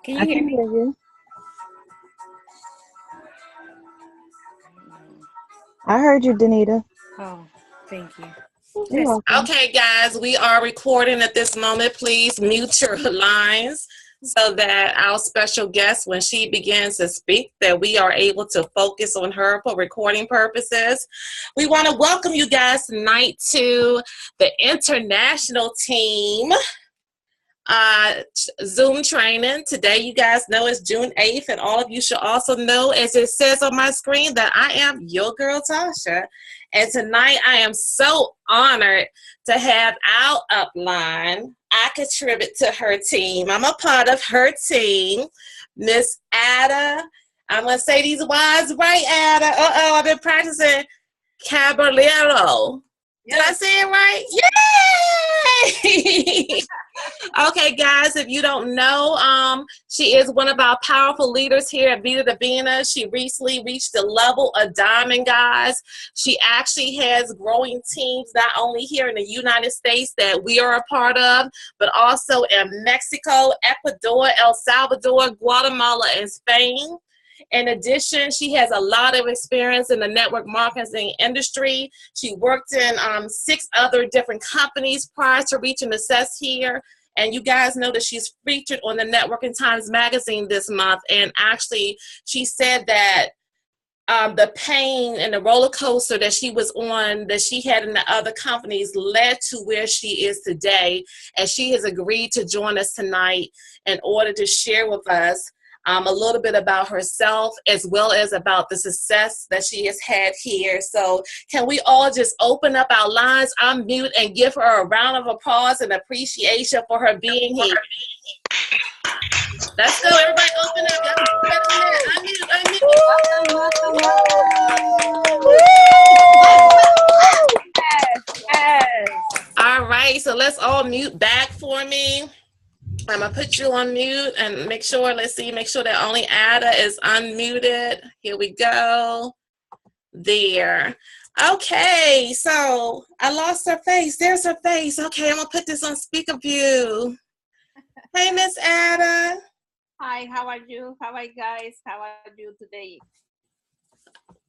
Can I you hear can me? hear you. I heard you, Danita. Oh, thank you. You're Yes. welcome. Okay, guys, we are recording at this moment. Please mute your lines so that our special guest, when she begins to speak, that we are able to focus on her for recording purposes. We want to welcome you guys tonight to the international team Zoom training. Today, you guys know it's June 8th, and all of you should also know, as it says on my screen, that I am your girl, Tasha. And tonight, I am so honored to have our upline. I contribute to her team. I'm a part of her team, Miss Ada. I'm going to say these words right, Ada. I've been practicing. Caballero. Did I say it right? Yay! Okay, guys, if you don't know, she is one of our powerful leaders here at Vida, Divina. She recently reached the level of diamond, guys. She actually has growing teams, not only here in the United States that we are a part of, but also in Mexico, Ecuador, El Salvador, Guatemala, and Spain. In addition, she has a lot of experience in the network marketing industry. She worked in 6 other different companies prior to reaching success here. And you guys know that she's featured on the Networking Times magazine this month. And actually, she said that the pain and the roller coaster that she was on, that she had in the other companies, led to where she is today. And she has agreed to join us tonight in order to share with us a little bit about herself, as well as about the success that she has had here. So can we all just open up our lines, unmute, and give her a round of applause and appreciation for her being here? Let's go, everybody, open up. Unmute. All right, so let's all mute back for me. I'm gonna put you on mute and make sure that only Ada is unmuted. Here we go. There. Okay, so I lost her face. There's her face. Okay, I'm gonna put this on speaker view. Hey, Miss Ada. Hi, how are you? How are you guys? How are you today?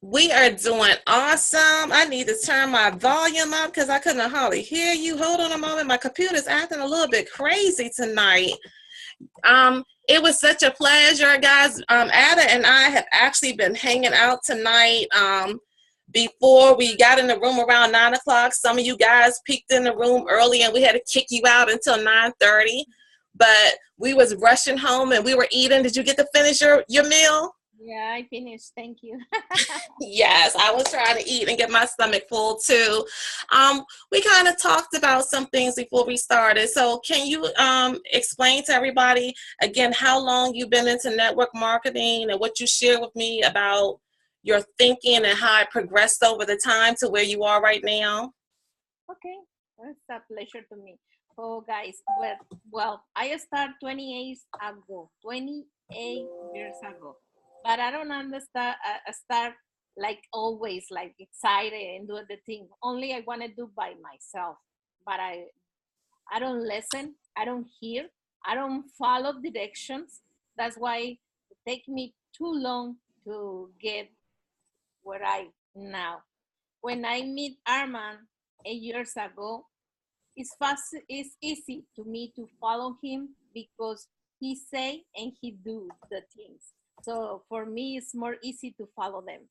We are doing awesome. I need to turn my volume up because I couldn't hardly hear you. Hold on a moment. My computer's acting a little bit crazy tonight. It was such a pleasure, guys. Ada and I have actually been hanging out tonight. Before we got in the room around 9 o'clock, some of you guys peeked in the room early and we had to kick you out until 9:30. But we was rushing home and we were eating. Did you get to finish your meal? Yeah, I finished. Thank you. Yes, I was trying to eat and get my stomach full too. We kind of talked about some things before we started. So can you explain to everybody again how long you've been into network marketing and what you shared with me about your thinking and how it progressed over the time to where you are right now? Okay, it's a pleasure to me. Oh, guys, well, I started 28 years ago. But I don't understand. Start like always, like excited and do the thing. Only I want to do by myself. But I don't listen. I don't hear. I don't follow directions. That's why it take me too long to get where I now. When I meet Armand 8 years ago, it's fast. It's easy to me to follow him because he say and he do the things. So for me, it's more easy to follow them.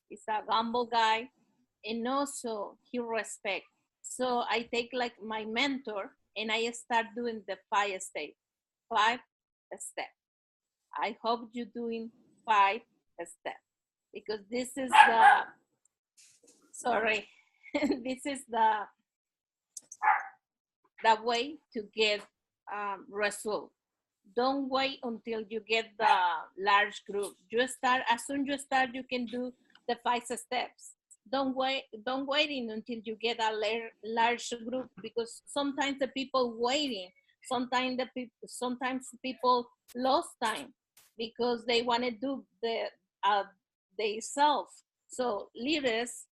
He's a humble guy, and also he respect. So I take like my mentor, and I start doing the 5 step. I hope you're doing 5 step because this is the sorry, this is the way to get result. Don't wait until you get the large group. You start as soon you start, you can do the 5 steps. Don't waiting until you get a large group because sometimes the people waiting. Sometimes people lost time because they want to do they self. So leaders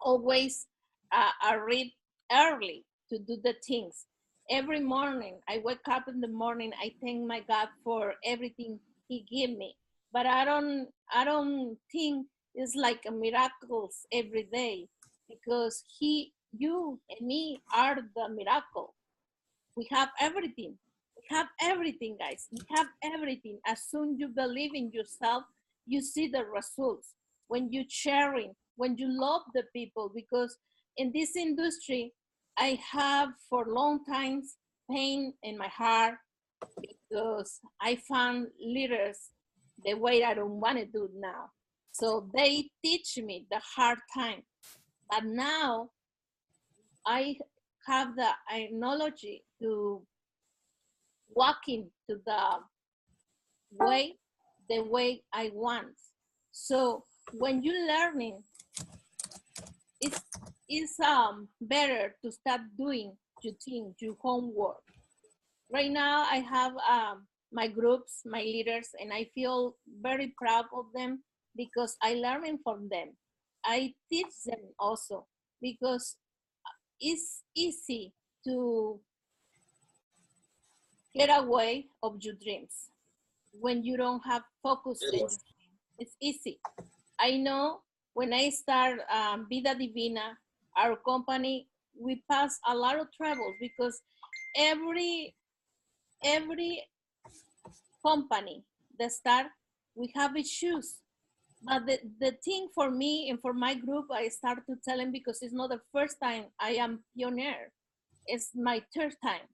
always are read early to do the things. Every morning, I wake up in the morning, I thank my God for everything He gave me. But I don't think it's like a miracles every day, because you and me are the miracle. We have everything. We have everything, guys. We have everything. As soon you believe in yourself, you see the results. When you sharing, when you love the people, because in this industry, I have for long times pain in my heart, because I found leaders the way I don't want to do now. So they teach me the hard time. But now I have the knowledge to walking to way the way I want. So when you're learning, it's better to start doing your thing, your homework. Right now, I have my groups, my leaders, and I feel very proud of them because I learning from them. I teach them also, because it's easy to get away of your dreams when you don't have focus in your dream. It's easy. I know when I start Vida Divina, our company, we pass a lot of troubles, because every every company that start, we have issues. But the thing for me and for my group, I start to tell them, because it's not the first time I am pioneer. It's my third time.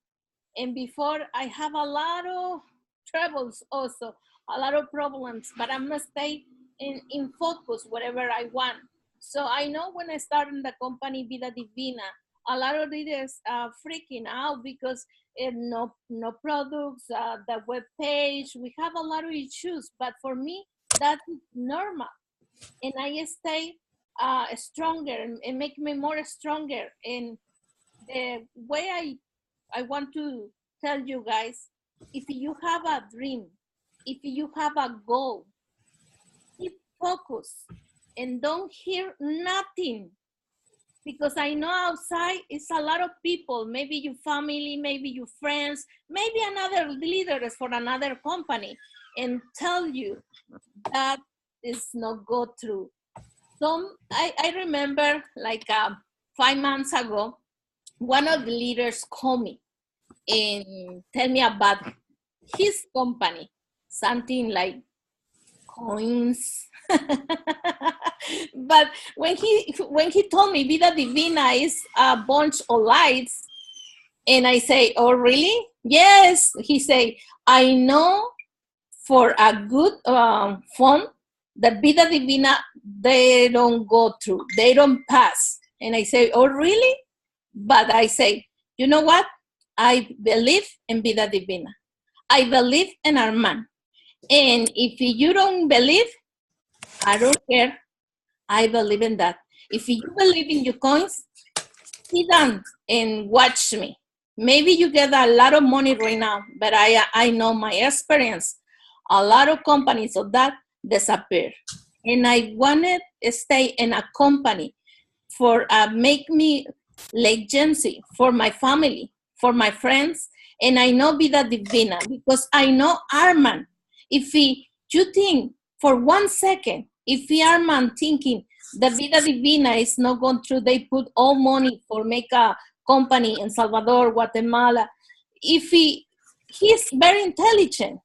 And before, I have a lot of troubles also, a lot of problems, but I must stay in focus whatever I want. So I know when I started in the company Vida Divina, a lot of leaders are freaking out because no products, the web page, we have a lot of issues. But for me, that's normal, and I stay stronger and make me more stronger. And the way I want to tell you guys, if you have a dream, if you have a goal, keep focus and don't hear nothing. Because I know outside it's a lot of people, maybe your family, maybe your friends, maybe another leaders for another company, and tell you that is not go through. I remember like 5 months ago, one of the leaders called me and tell me about his company, something like coins. But when he told me Vida Divina is a bunch of lights, and I say, oh really? Yes. He say, I know for a good fund, the Vida Divina, they don't go through, they don't pass. And I say, oh really? But I say, you know what? I believe in Vida Divina. I believe in Armand. And if you don't believe, I don't care. I believe in that. If you believe in your coins, sit down and watch me. Maybe you get a lot of money right now, but I know my experience. A lot of companies of that disappear. And I wanted to stay in a company for make me legacy for my family, for my friends. And I know Vida Divina because I know Armand. If you think for 1 second, if Armand thinking the Vida Divina is not going through, they put all money for make a company in Salvador, Guatemala. If he's very intelligent,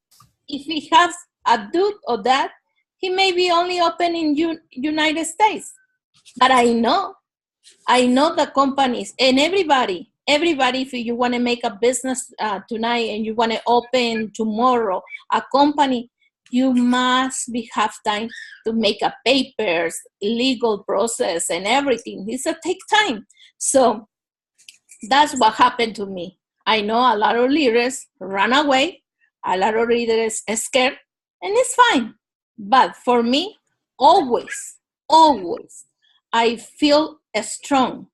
if he has a dude or that, he may be only open in United States. But I know the companies and everybody, if you want to make a business tonight and you want to open tomorrow a company, you must have time to make a papers, legal process and everything. It's a take time. So that's what happened to me. I know a lot of leaders run away, a lot of leaders are scared, and it's fine. But for me, always, I feel strong.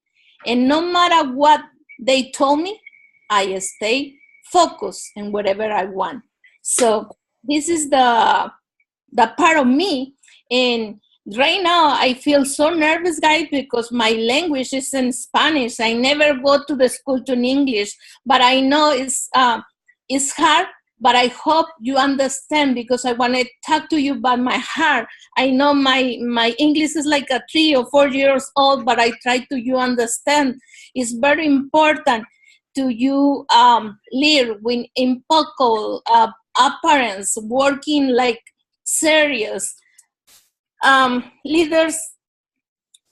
And no matter what they told me, I stay focused in whatever I want. So this is the part of me. And Right now, I feel so nervous, guys, because my language is in Spanish. I never go to the school to English, but I know it's hard. But I hope you understand because I want to talk to you about my heart. I know my English is like a 3 or 4 years old, but I try to you understand. It's very important to you live when in poco appearance, working like serious. Leaders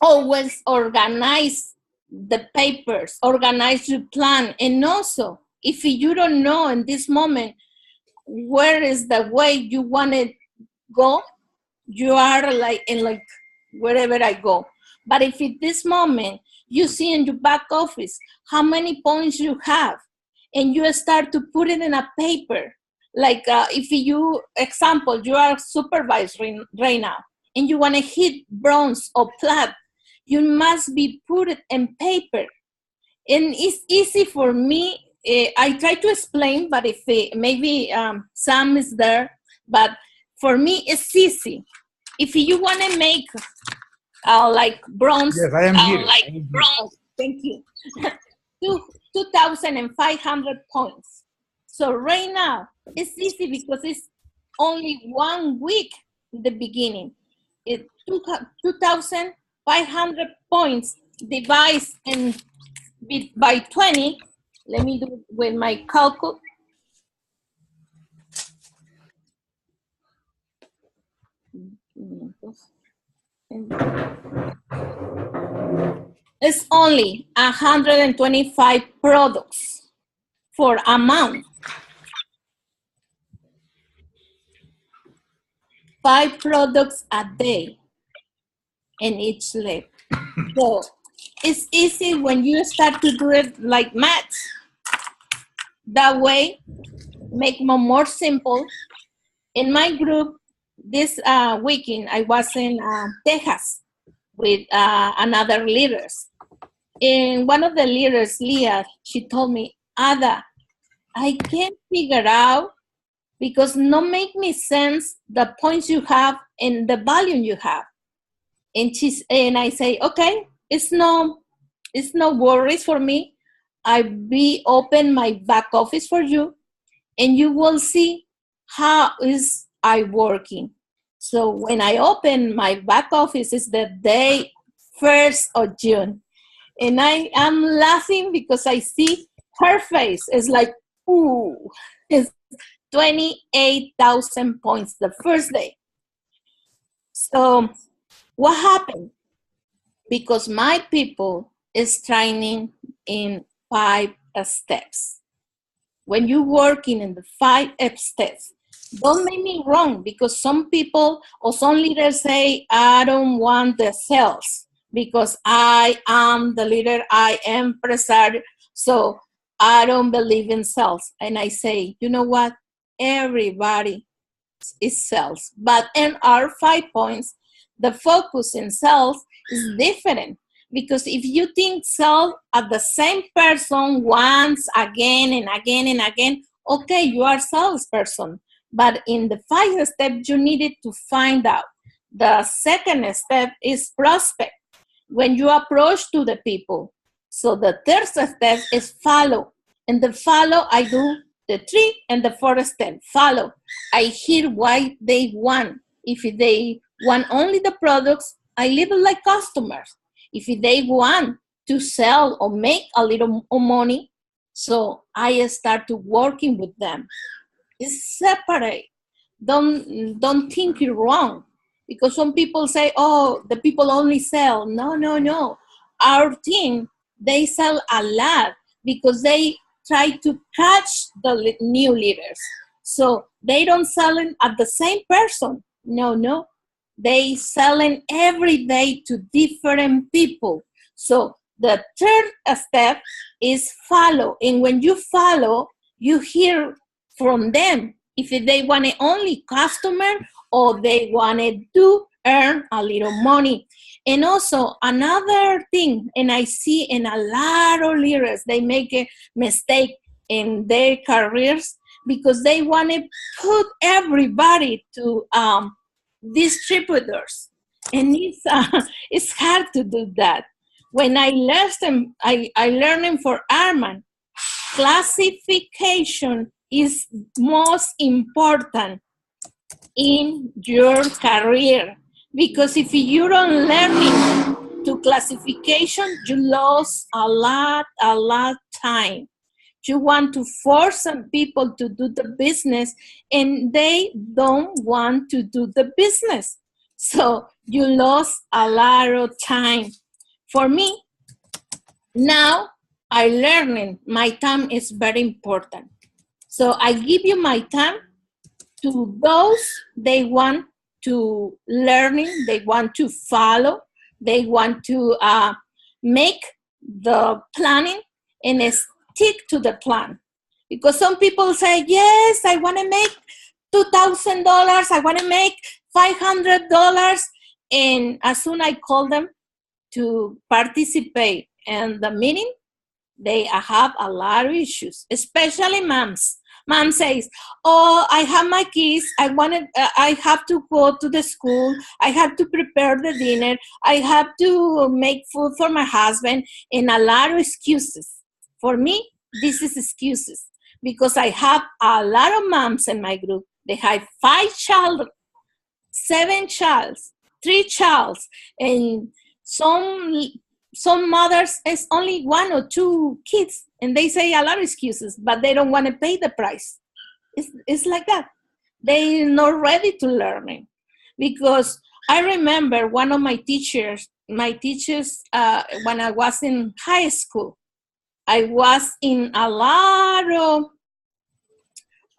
always organize the papers, organize your plan, and also if you don't know in this moment where is the way you want to go, you are like in like wherever I go. But if at this moment you see in your back office how many points you have, and you start to put it in a paper, like if you, example, you are supervising right now, and you want to hit bronze or plat, you must be put it in paper. And it's easy for me. I try to explain, but if maybe Sam is there, but for me it's easy. If you want to make like bronze, Yes, I am here. bronze. Thank you. 2,500 points. So right now it's easy because it's only 1 week in the beginning. It's 2,500 points divided and by 20. Let me do it with my calculator. It's only 125 products for a month. 5 products a day in each lab. So it's easy when you start to do it like math. That way, make more simple. In my group, this weekend, I was in Texas with another leaders. And one of the leaders, Leah, she told me, Ada, I can't figure out because no make me sense the points you have and the volume you have. And I say, okay, it's no worries for me. I be open my back office for you, and you will see how is I working. So when I open my back office, is the day 1st of June. And I am laughing because I see her face. It's like, ooh, it's 28,000 points the first day. So what happened? Because my people is training in 5 steps. When you're working in the 5 steps, don't make me wrong, because some people or some leaders say, I don't want the sales because I am the leader, I am president, so I don't believe in sales. And I say, you know what? Everybody is sales. But in our 5 points, the focus in sales is different. Because if you think sell at the same person once, again and again and again, okay, you are a salesperson. But in the 5 steps, you needed to find out. The second step is prospect, when you approach to the people. So the third step is follow. And the follow, I do the 3 and the 4th step, follow. I hear why they want. If they want only the products, I leave it like customers. If they want to sell or make a little more money, so I start to working with them. It's separate. Don't think you're wrong. Because some people say, oh, the people only sell. No. Our team, they sell a lot because they try to catch the new leaders. So they don't sell it at the same person. No. They selling every day to different people. So the third step is follow. And when you follow, you hear from them if they want it only customer or they wanted to earn a little money. And also another thing, and I see in a lot of leaders, they make a mistake in their careers because they want to put everybody to distributors. And it's hard to do that. When I learned for Armand, classification is most important in your career, because if you don't learn to classification, you lose a lot time. You want to force some people to do the business and they don't want to do the business. So you lost a lot of time. For me, now I learning my time is very important. So I give you my time to those they want to learning, they want to follow, they want to make the planning and stick to the plan. Because some people say, yes, I want to make $2,000, I want to make $500. And as soon as I call them to participate in the meeting, they have a lot of issues, especially moms. Mom says, oh, I have my kids. I have to go to the school. I have to prepare the dinner. I have to make food for my husband, and a lot of excuses. For me, this is excuses because I have a lot of moms in my group. They have 5 children, 7 children, 3 children, and some mothers is only 1 or 2 kids, and they say a lot of excuses, but they don't want to pay the price. It's like that. They're not ready to learn it. Because I remember one of my teachers, when I was in high school, I was in a lot of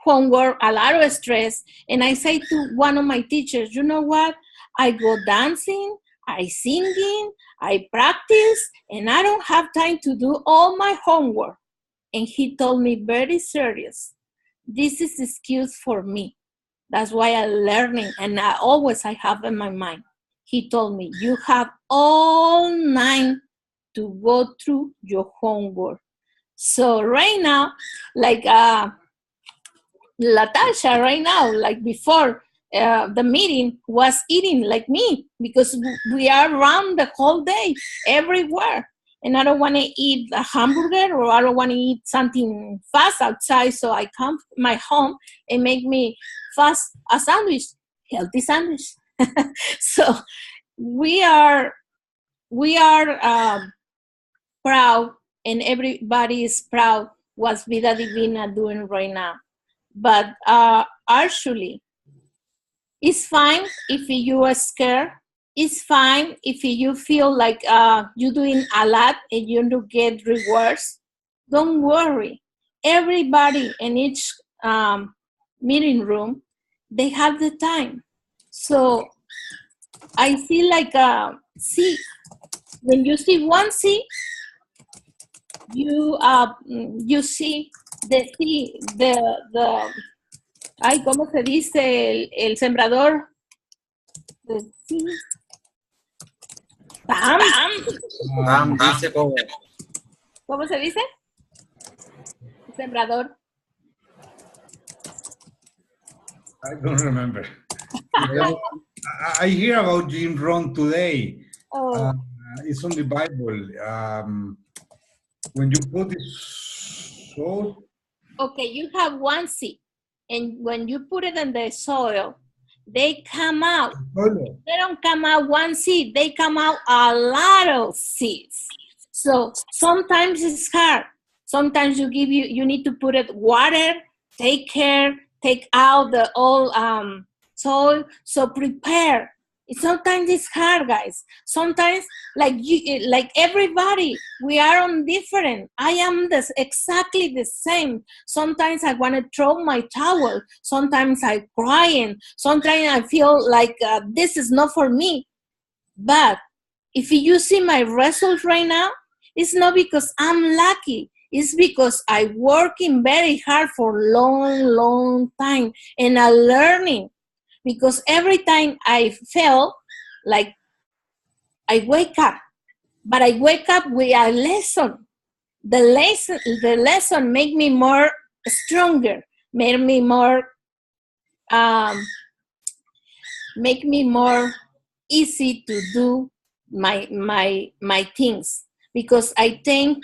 homework, a lot of stress, and I say to one of my teachers, you know what? I go dancing, I singing, I practice, and I don't have time to do all my homework. And he told me very serious, this is excuse for me. That's why I'm learning, and I have in my mind. He told me, you have all night to go through your homework. So right now, like Tasha right now, like before the meeting, was eating like me because we are around the whole day, everywhere. And I don't want to eat a hamburger or I don't want to eat something fast outside. So I come to my home and make me fast a sandwich, healthy sandwich. So we are proud, and everybody is proud what Vida Divina doing right now. But actually, it's fine if you are scared. It's fine if you feel like you're doing a lot and you don't get rewards. Don't worry. Everybody in each meeting room, they have the time. So I feel like see, when you see one seed, you see the ay, ¿cómo se dice el sembrador? Sí. ¿Cómo se dice? El sembrador. I don't remember. I hear about Jim Rohn today. Oh. It's on the Bible. When you put it soil. Okay, you have one seed, and when you put it in the soil, they come out. They don't come out one seed, they come out a lot of seeds. So sometimes it's hard. Sometimes you need to put it water, take care, take out the old soil. So prepare. Sometimes it's hard, guys. Sometimes, like everybody, we are on different. I am exactly the same. Sometimes I want to throw my towel. Sometimes I'm crying. Sometimes I feel like this is not for me. But if you see my results right now, it's not because I'm lucky. It's because I'm working very hard for a long time, and I'm learning. Because every time I feel like I wake up, but I wake up with a lesson. The lesson make me more stronger, make me more easy to do my things, because I thank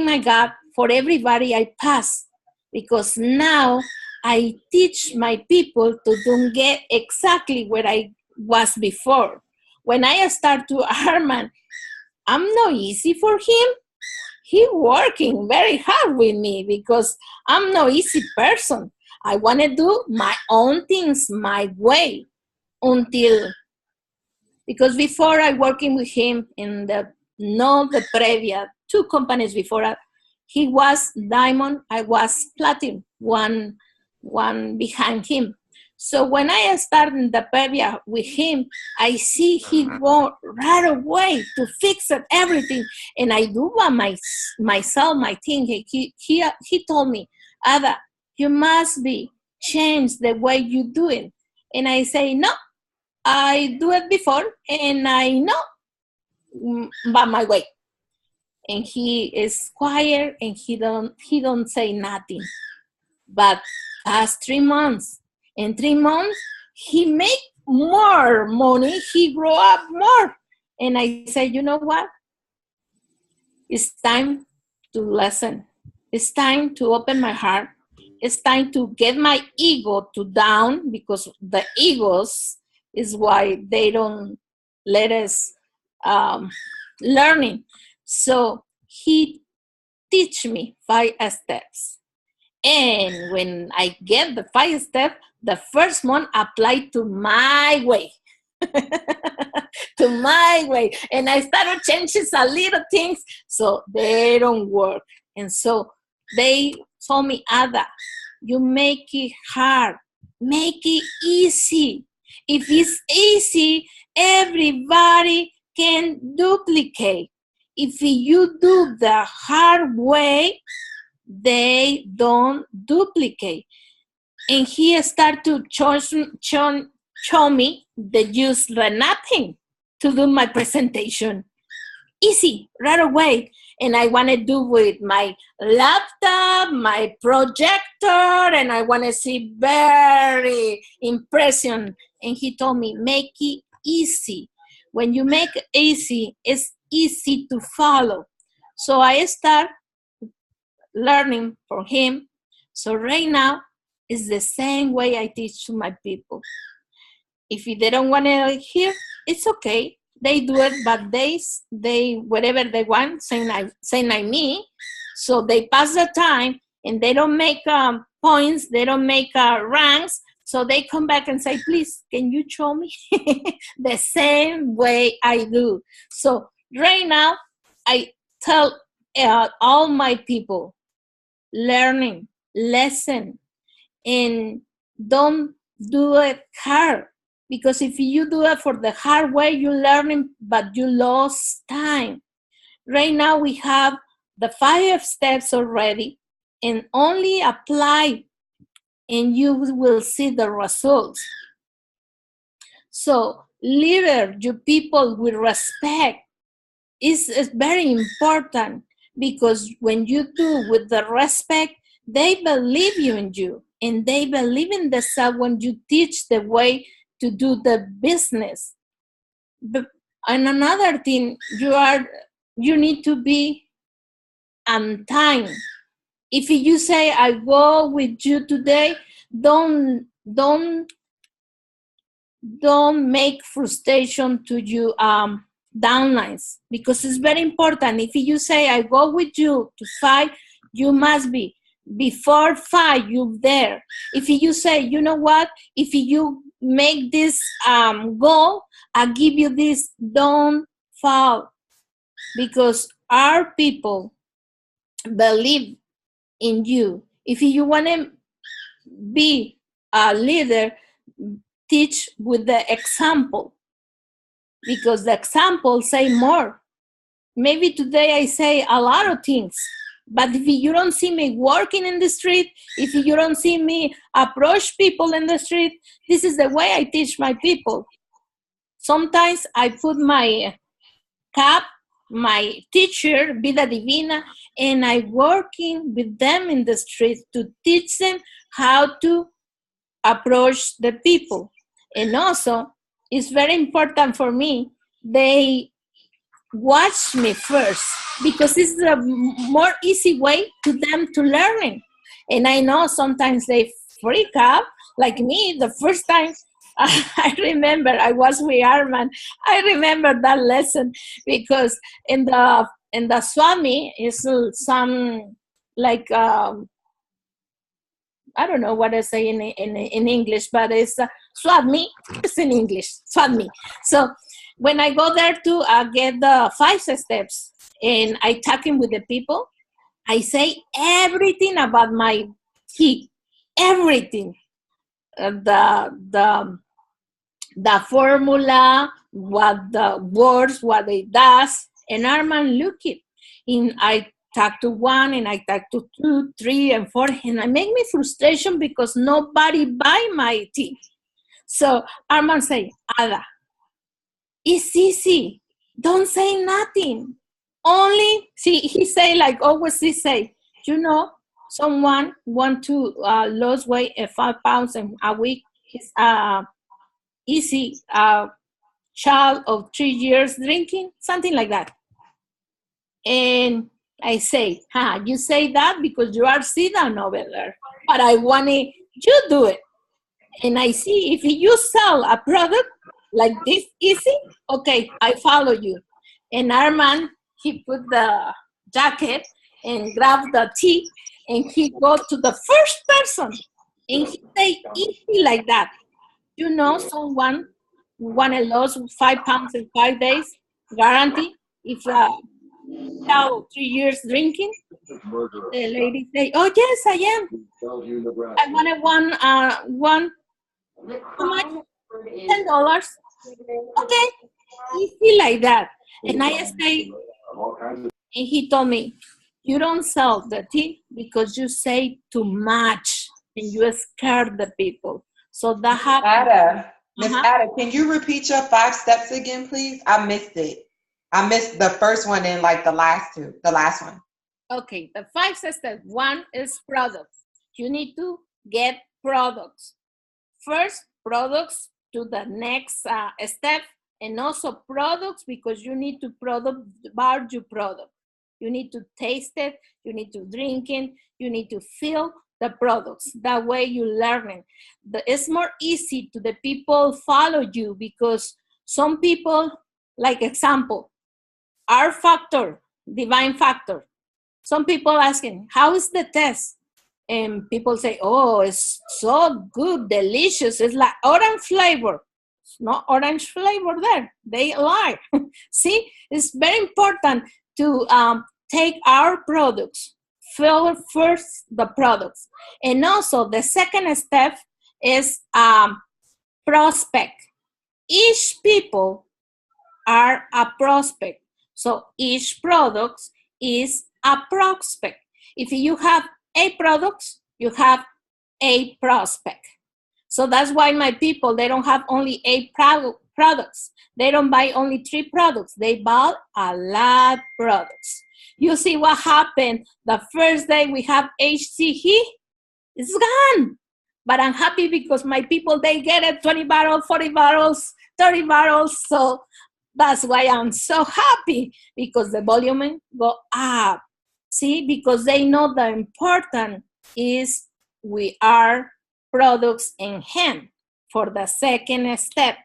my God for everybody I pass, because now I teach my people to don't get exactly where I was before. When I start to Armand, I'm not easy for him. He working very hard with me because I'm no easy person. I want to do my own things my way until, because before I working with him in the previous 2 companies before, he was diamond, I was platinum, one behind him. So when I started in the previous with him, I see he go right away to fix it, everything, and I do by myself my thing. He told me, Ada, you must be change the way you do it, and I say no. I do it before, and I know by my way. And he is quiet, and he don't say nothing. But past 3 months, in 3 months, he make more money. He grow up more, and I say, you know what? It's time to listen. It's time to open my heart. It's time to get my ego to down, because the egos is why they don't let us learning. So he teach me 5 steps. And when I get the 5 steps, the first one applied to my way. To my way. And I started changing some little things so they don't work. And so they told me, Ada, you make it hard. Make it easy. If it's easy, everybody can duplicate. If you do the hard way, they don't duplicate. And he started to show me the use the nothing to do my presentation. Easy, right away. And I want to do with my laptop, my projector, and I want to see very impression. And he told me, make it easy. When you make it easy, it's easy to follow. So I start learning from him. So right now, it's the same way I teach to my people. If they don't want to hear, it's okay. They do it, but they whatever they want, same like me. So they pass the time, and they don't make points. They don't make ranks. So they come back and say, please, can you show me the same way I do? So right now, I tell all my people, learning, lesson, and don't do it hard. Because if you do it for the hard way, you learning, but you lost time. Right now we have the 5 steps already, and only apply, and you will see the results. So leader your people with respect is very important, because when you do with the respect, they believe you in you, and they believe in themselves when you teach the way to do the business. And another thing, you need to be on time. If you say, I go with you today, don't make frustration to you downlines, because it's very important. If you say, I go with you to 5, you must be before 5, you're there. If you say, you know what, if you make this goal, I'll give you this, don't fall, because our people believe in you. If you want to be a leader, teach with the example, because the example say more. Maybe today I say a lot of things, but if you don't see me working in the street, if you don't see me approach people in the street, this is the way I teach my people. Sometimes I put my cap, my teacher, Vida, Divina, and I working with them in the street to teach them how to approach the people. And also, it's very important for me. They watch me first because it's a more easy way to them to learning. And I know sometimes they freak out, like me. The first time I remember I was with Armand, I remember that lesson because in the Swami is some like I don't know what I say in English, but it's swat me. It's in English, swat me. So when I go there to get the 5 steps and I talking with the people, I say everything about my tea, everything, the formula, what the words, what it does, and Armand look it. And I talk to 1, and I talk to 2, 3, and 4, and I make me frustration because nobody buy my tea. So Armand say, Ada, it's easy. Don't say nothing. Only, see, he say like always he say, someone want to lose weight 5 pounds in a week. It's easy. Child of 3 years drinking, something like that. And I say, you say that because you are sitting over there, but I want you do it. And I see if you sell a product like this easy, okay, I follow you. And Armand, he put the jacket and grab the tea, and he go to the first person, and he say easy like that. Someone want to lose 5 pounds in 5 days, guarantee. If child 3 years drinking, the lady say, oh yes, I am. I wanted one, how much? $10. Okay, easy like that. And I say, and he told me, you don't sell the tea because you say too much and you scare the people. So that happens. Miss Ada, can you repeat your 5 steps again, please? I missed it. I missed the first one and like the last one. Okay, the 5 steps. 1 is products. You need to get products. First, products to the next step, and also products because you need to bar your product. You need to taste it, you need to drink it, you need to feel the products. That way you learning. It's more easy to the people follow you because some people, like example, R factor, divine factor. Some people asking, how is the test? And people say, oh, it's so good, delicious. It's like orange flavor. It's not orange flavor there. They lie. See, it's very important to take our products, fill first the products. And also the second step is prospect. Each people are a prospect. So each product is a prospect. If you have 8 products, you have 8 prospect. So that's why my people, they don't have only 8 products. They don't buy only 3 products. They buy a lot of products. You see what happened the first day we have HCE? It's gone. But I'm happy because my people, they get it 20 bottles, 40 bottles, 30 bottles. So that's why I'm so happy because the volume go up. See, because they know the important is we are products in hand for the second step.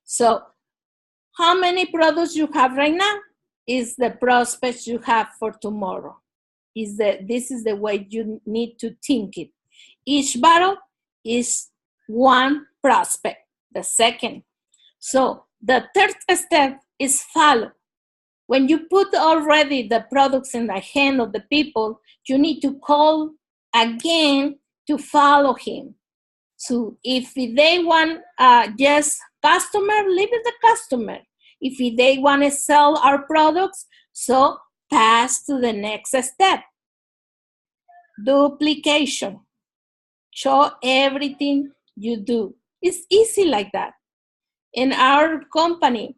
So how many products you have right now is the prospects you have for tomorrow. This is the way you need to think it. Each bottle is 1 prospect, the second. So the third step is follow. When you put already the products in the hand of the people, you need to call again to follow him. So if they want just customer, leave it the customer. If they want to sell our products, so pass to the next step. Duplication. Show everything you do. It's easy like that. In our company,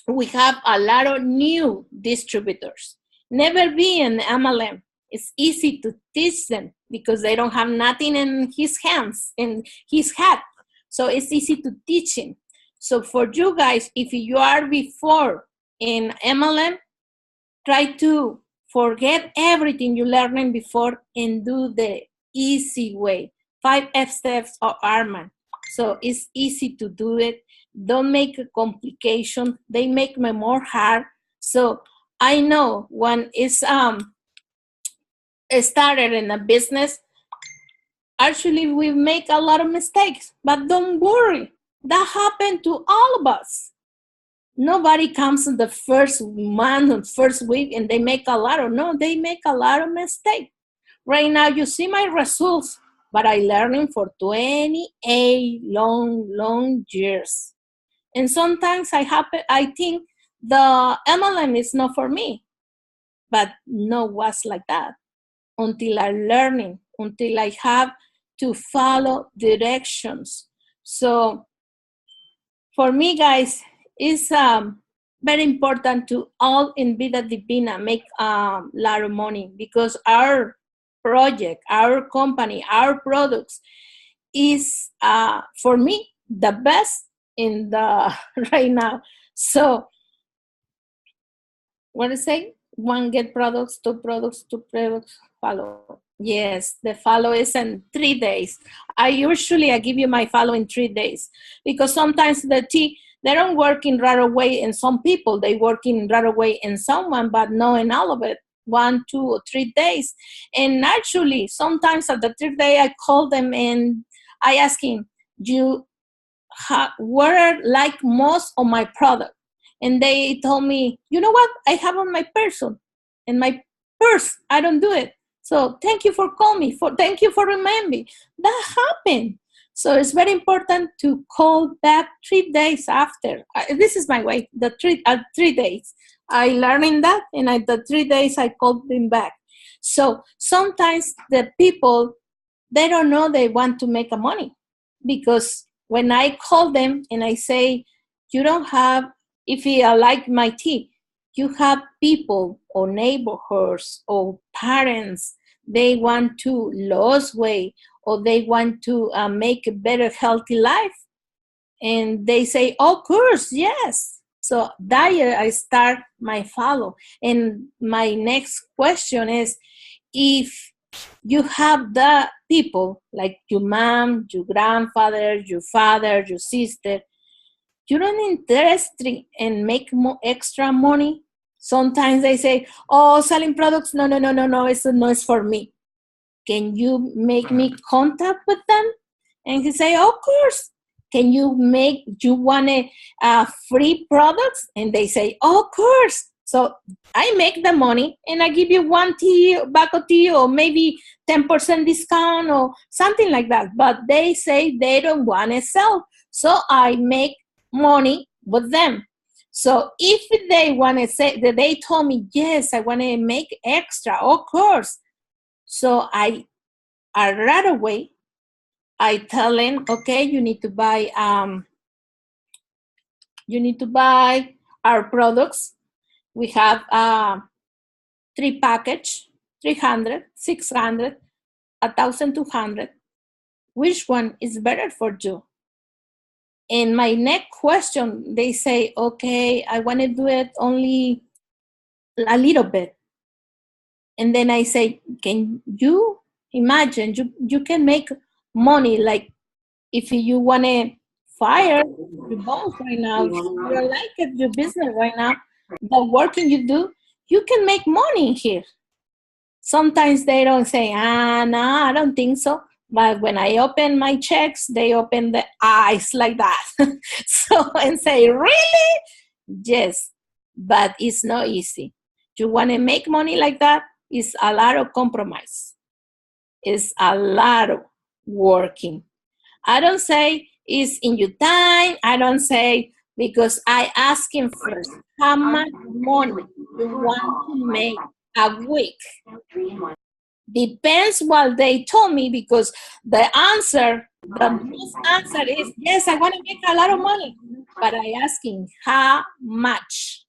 we have a lot of new distributors. Never be an MLM. It's easy to teach them because they don't have nothing in his hands, in his hat. So it's easy to teach him. So for you guys, if you are before in MLM, try to forget everything you learned before and do the easy way. 5 steps of Armand. So it's easy to do it. Don't make a complication. They make me more hard. So I know when it's started in a business, actually we make a lot of mistakes, but don't worry. That happened to all of us. Nobody comes in the first month or first week and they make a lot of, no, they make a lot of mistakes. Right now, you see my results, but I learning for 28 long years. And sometimes I think the MLM is not for me, but no was like that until I learning, until I have to follow directions. So for me, guys, it's very important to all in Vida Divina make a lot of money, because our project, our company, our products is for me the best in the right now. So what I say? One get products, two products follow. Yes, the follow is in 3 days. I give you my follow in 3 days, because sometimes the tea, they don't work in right away in some people. They work in right away in someone, but no in all of it. 1, 2, or 3 days. And actually, sometimes at the 3rd day, I call them and I ask him, what like most of my product? And they told me, you know what? I have on my person, in my purse. I don't do it. So thank you for calling me. Thank you for remembering me. That happened. So it's very important to call back 3 days after. This is my way. The 3 days. I learning that, and the 3 days I called them back. So sometimes the people, they don't know they want to make a money, because when I call them and I say, you don't have, if you like my tea, you have people or neighborhoods or parents, they want to lose weight or they want to make a better healthy life. And they say, of course, yes. So that year I start my follow. And my next question is, if you have the people like your mom, your grandfather, your father, your sister, you don't interested in make more extra money. Sometimes they say, oh, selling products, no, it's for me. Can you make me contact with them? And he say, of course. Can you want free products? And they say, of course. So I make the money and I give you one bag of tea, or maybe 10% discount or something like that. But they say they don't want to sell. So I make money with them. So if they want to say that, they told me, yes, I want to make extra, of course. So I right away, I tell them, okay, you need to buy our products. We have 3 package, 300, 600, 1,200. Which one is better for you? And my next question, they say, okay, I want to do it only a little bit. And then I say, can you imagine you can make money, like if you want to fire your boss right now, if you don't like it, your business right now, the working you do, you can make money here. Sometimes they don't say, no, I don't think so. But when I open my checks, they open the eyes like that. So, and say, really? Yes, but it's not easy. You want to make money like that? It's a lot of compromise. It's a lot of working. I don't say it's in your time. I don't say, because I ask him first, how much money you want to make a week? Depends what they told me, because the most answer is, yes, I want to make a lot of money. But I ask him, how much?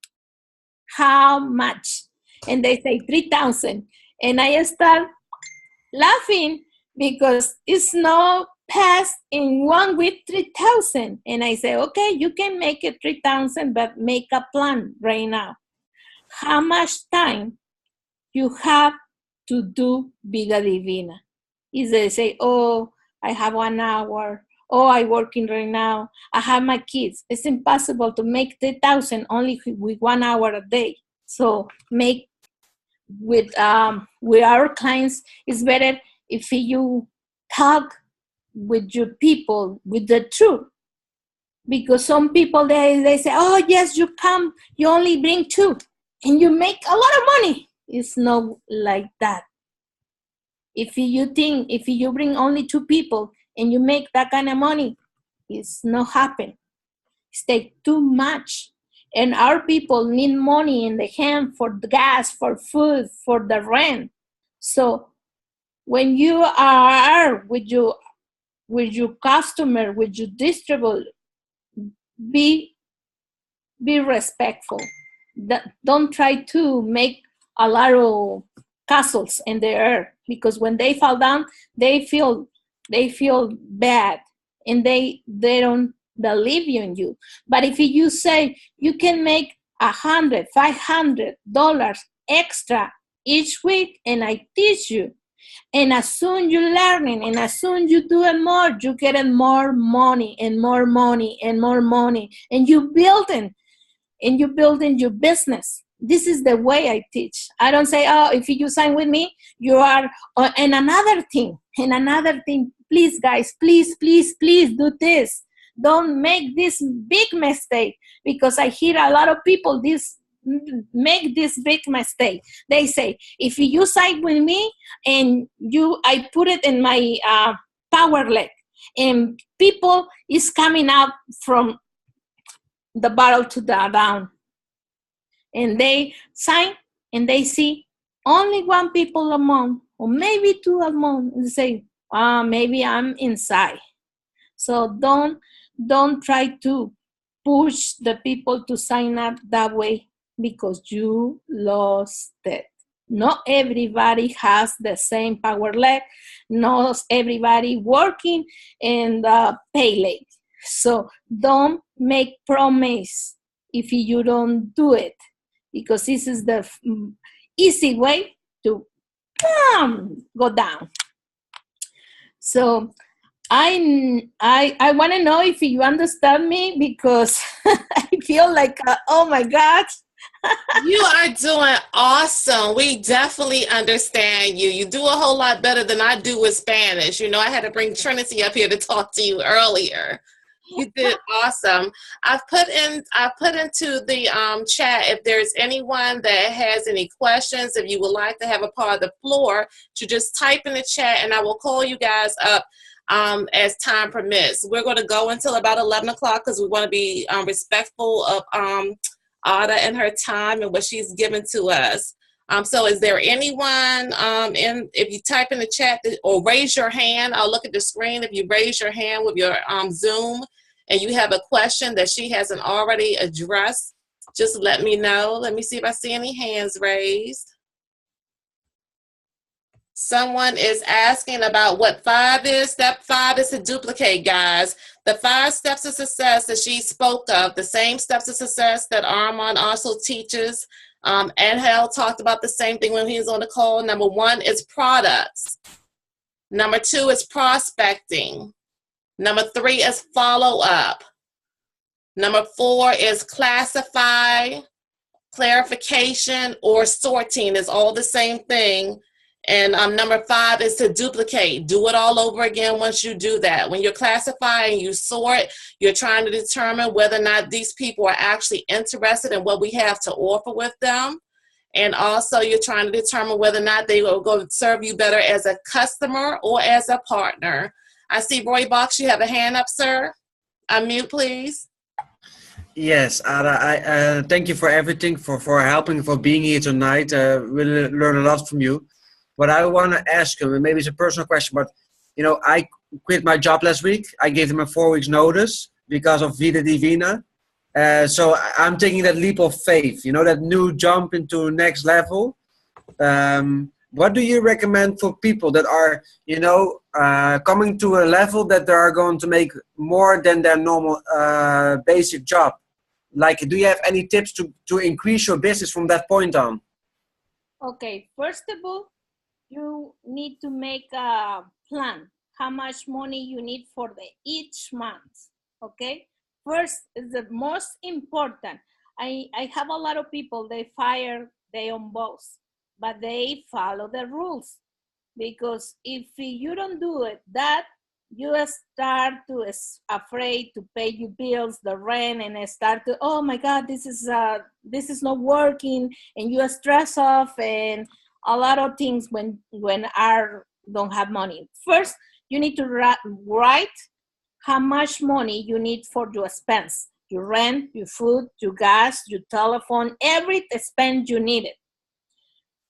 How much? And they say 3,000. And I start laughing, because it's not pass in 1 week 3,000. And I say, okay, you can make it 3,000, but make a plan right now. How much time you have to do Vida Divina? Is they say, oh, I have 1 hour. Oh, I'm working right now. I have my kids. It's impossible to make 3,000 only with 1 hour a day. So make with our clients, it's better if you talk with your people with the truth. Because some people, they say, oh, yes, you come, you only bring 2, and you make a lot of money. It's not like that. If you bring only 2 people and you make that kind of money, it's not happen. It's take too much. And our people need money in the hand for the gas, for food, for the rent. So when you are with your customer, with your distributor, be respectful. Don't try to make a lot of castles in the air, because when they fall down, they feel bad, and they don't believe in you. But if you say you can make $100, $500 extra each week, and I teach you, and as soon you learning, and as soon you do it more, you getting more money and more money and more money, and you building your business. This is the way I teach. I don't say, oh, if you sign with me, you are. And another thing, please, guys, please do this. Don't make this big mistake, because I hear a lot of people make this big mistake. They say, if you sign with me and I put it in my power leg, and people is coming out from the bottle to the down, and they sign and they see only 1 people a month, or maybe 2 a month, and they say, maybe I'm inside. So don't try to push the people to sign up that way, because you lost it. Not everybody has the same power leg. Not everybody working in the pay leg. So don't make promise if you don't do it, because this is the easy way to go down. So I want to know if you understand me, because I feel like, oh my God. You are doing awesome. We definitely understand you. You do a whole lot better than I do with Spanish. You know, I had to bring Trinity up here to talk to you earlier. You did awesome. I've put into the chat, if there's anyone that has any questions, if you would like to have a part of the floor, to just type in the chat, and I will call you guys up as time permits. We're going to go until about 11 o'clock, because we want to be respectful of Ada and her time and what she's given to us. So is there anyone, if you type in the chat or raise your hand, I'll look at the screen. If you raise your hand with your Zoom and you have a question that she hasn't already addressed, just let me know. Let me see if I see any hands raised. Someone is asking about what 5 is. Step 5 is to duplicate, guys. The 5 steps of success that she spoke of, the same steps of success that Armand also teaches. Angel talked about the same thing when he was on the call. Number 1 is products. Number 2 is prospecting. Number 3 is follow up. Number 4 is classify, clarification, or sorting. Is all the same thing. And number 5 is to duplicate. Do it all over again once you do that. When you're classifying, you sort, you're trying to determine whether or not these people are actually interested in what we have to offer with them. And also you're trying to determine whether or not they will go serve you better as a customer or as a partner. I see Roy Box, you have a hand up, sir. Unmute, please. Yes, Ada, I thank you for everything, for helping, for being here tonight. Really learn a lot from you. But I want to ask you, maybe it's a personal question, but you know, I quit my job last week. I gave them a 4 weeks notice because of Vida Divina. So I'm taking that leap of faith, you know, that new jump into next level. What do you recommend for people that are, coming to a level that they are going to make more than their normal basic job? Like, do you have any tips to increase your business from that point on? Okay, first of all, you need to make a plan how much money you need for each month. Okay, first is the most important. I have a lot of people, they fire their own boss, but they follow the rules, because if you don't do it, that you start to afraid to pay your bills, the rent, and start to, oh my God, this is not working, and you are stressed off, and a lot of things when don't have money. First, you need to write how much money you need for your expense, your rent, your food, your gas, your telephone, every expense you need it.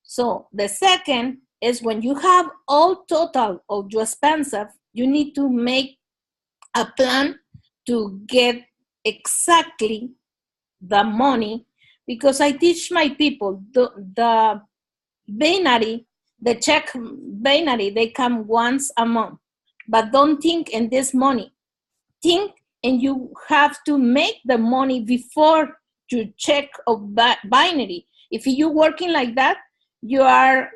So the second is, when you have all total of your expenses, you need to make a plan to get exactly the money, because I teach my people the binary, the check binary, they come once a month, but don't think in this money. Think, and you have to make the money before you check of binary. If you're working like that, you are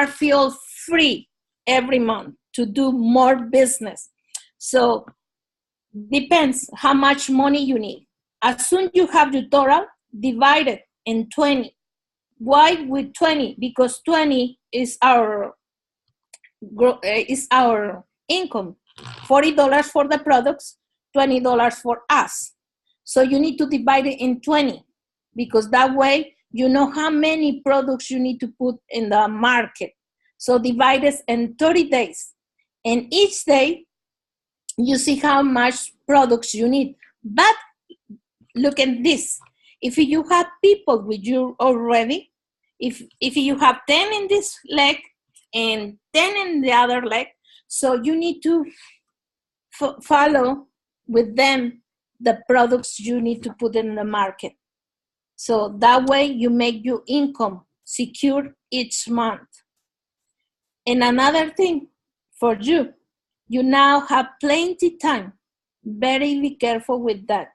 feel free every month to do more business. So depends how much money you need. As soon you have your total, divide it in 20. Why with 20? Because 20 is our income. $40 for the products, $20 for us. So you need to divide it in 20, because that way you know how many products you need to put in the market. So divide it in 30 days. And each day you see how much products you need. But look at this. If you have people with you already, if you have 10 in this leg and 10 in the other leg, so you need to follow with them the products you need to put in the market. So that way you make your income secure each month. And another thing for you, you now have plenty time. Very be careful with that,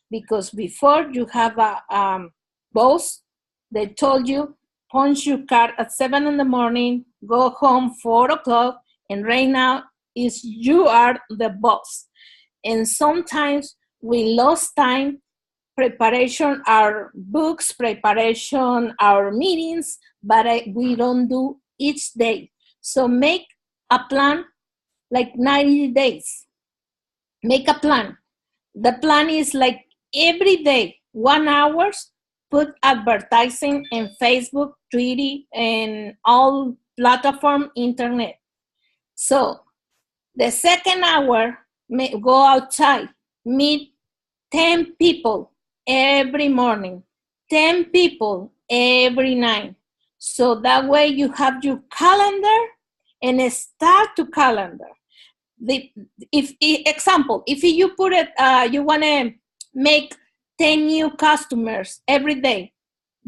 because before you have a boss, they told you, punch your card at 7 in the morning, go home 4 o'clock, and right now is you are the boss. And sometimes we lost time, preparation our books, preparation our meetings, but we don't do each day. So make a plan like 90 days. Make a plan. The plan is like every day, 1 hour, put advertising in Facebook, Twitter, and all platform internet. So the second hour, go outside, meet 10 people every morning, 10 people every night. So that way you have your calendar and start to calendar. Example, if you put it, you want to make 10 new customers every day,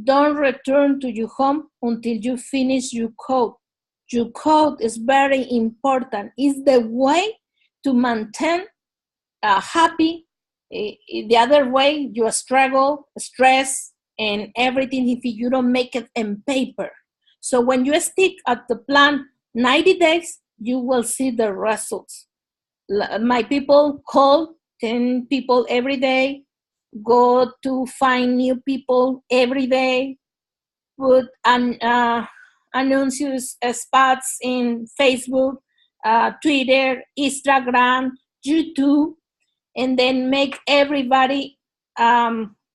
don't return to your home until you finish your code. Your code is very important. It's the way to maintain happy. The other way, you struggle, stress, and everything if you don't make it in paper. So when you stick at the plan 90 days, you will see the results. My people call 10 people every day, go to find new people every day, put announces spots in Facebook, Twitter, Instagram, YouTube, and then make everybody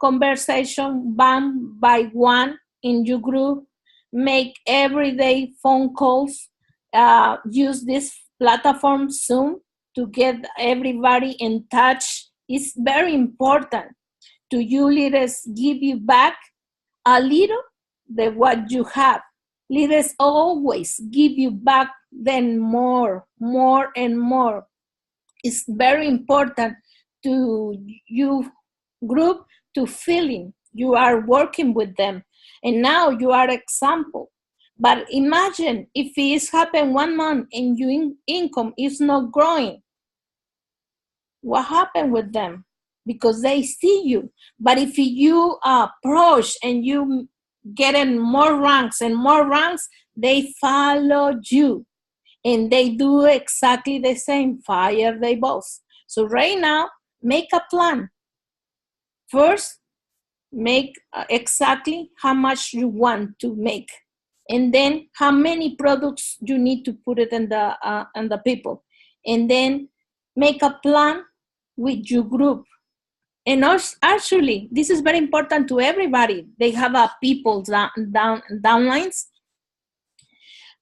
conversation one by one in your group. Make everyday phone calls. Use this platform Zoom to get everybody in touch. It's very important to you leaders give you back a little than what you have. Leaders always give you back then more and more. It's very important to you group to feeling you are working with them. And now you are example. But imagine if it's happened 1 month and your income is not growing, what happened with them? Because they see you. But if you approach and you get in more ranks and more ranks, they follow you. And they do exactly the same, fire their boss. So right now, make a plan. First, make exactly how much you want to make. And then how many products you need to put it in the people. And then make a plan with your group. And also, actually, this is very important to everybody. They have people downlines.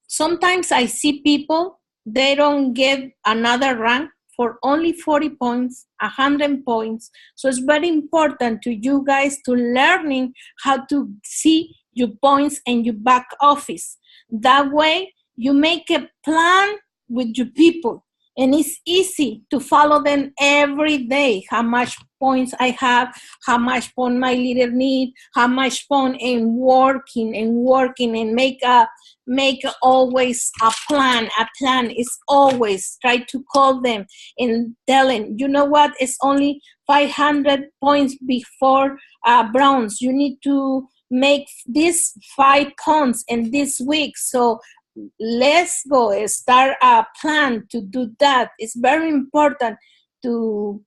Sometimes I see people, they don't get another rank for only 40 points, 100 points. So it's very important to you guys to learning how to see your points and your back office. That way, you make a plan with your people. And it's easy to follow them every day. How much points I have, how much point my leader need, how much point in working and make always a plan. A plan is always try to call them and tell them, you know what, it's only 500 points before bronze. You need to make these 5 points in this week. So let's go start a plan to do that. It's very important to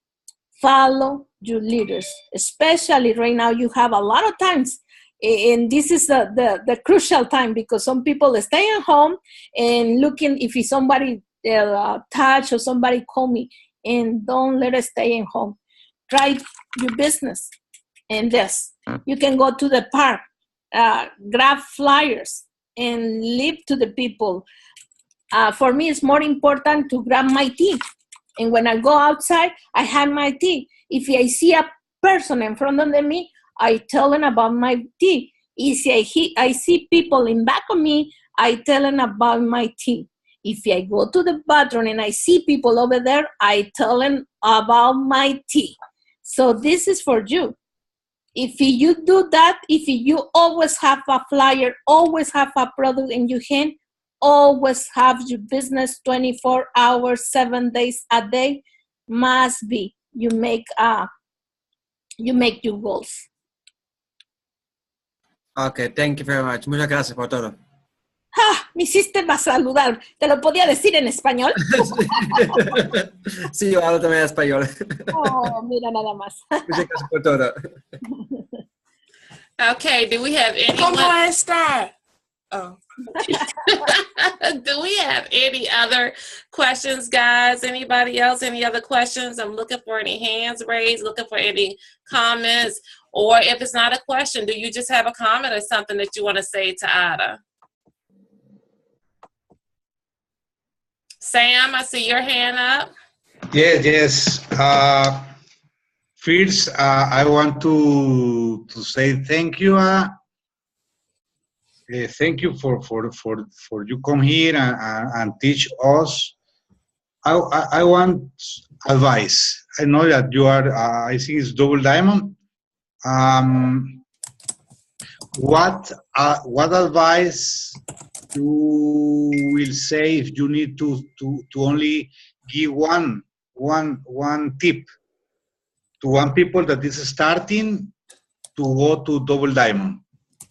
follow your leaders, especially right now. You have a lot of times, and this is the crucial time, because some people stay at home and looking if somebody touch or somebody call me, and don't let us stay at home. Try your business. And this, you can go to the park, grab flyers and live to the people. For me, it's more important to grab my tea. And when I go outside, I have my tea. If I see a person in front of me, I tell them about my tea. If I see people in back of me, I tell them about my tea. If I go to the bathroom and I see people over there, I tell them about my tea. So this is for you. If you do that, if you always have a flyer, always have a product in your hand, always have your business 24 hours, 7 days a day, must be you make your goals. Okay, thank you very much. Muchas gracias por todo. Me hiciste más saludar. ¿Te lo podía decir en español? Sí, yo hablo también español. Oh, mira nada más. Muchas gracias por todo. Okay, do we have anyone? ¿Cómo está? Oh. Do we have any other questions, guys? Anybody else? Any other questions? I'm looking for any hands raised, looking for any comments. Or if it's not a question, do you just have a comment or something that you want to say to Ada? Sam, I see your hand up. Yes. First, I want to say thank you. Thank you for you come here and teach us. I want advice. I know that you are. I think it's double diamond. What advice you will say if you need to only give one tip to one people that is starting to go to double diamond?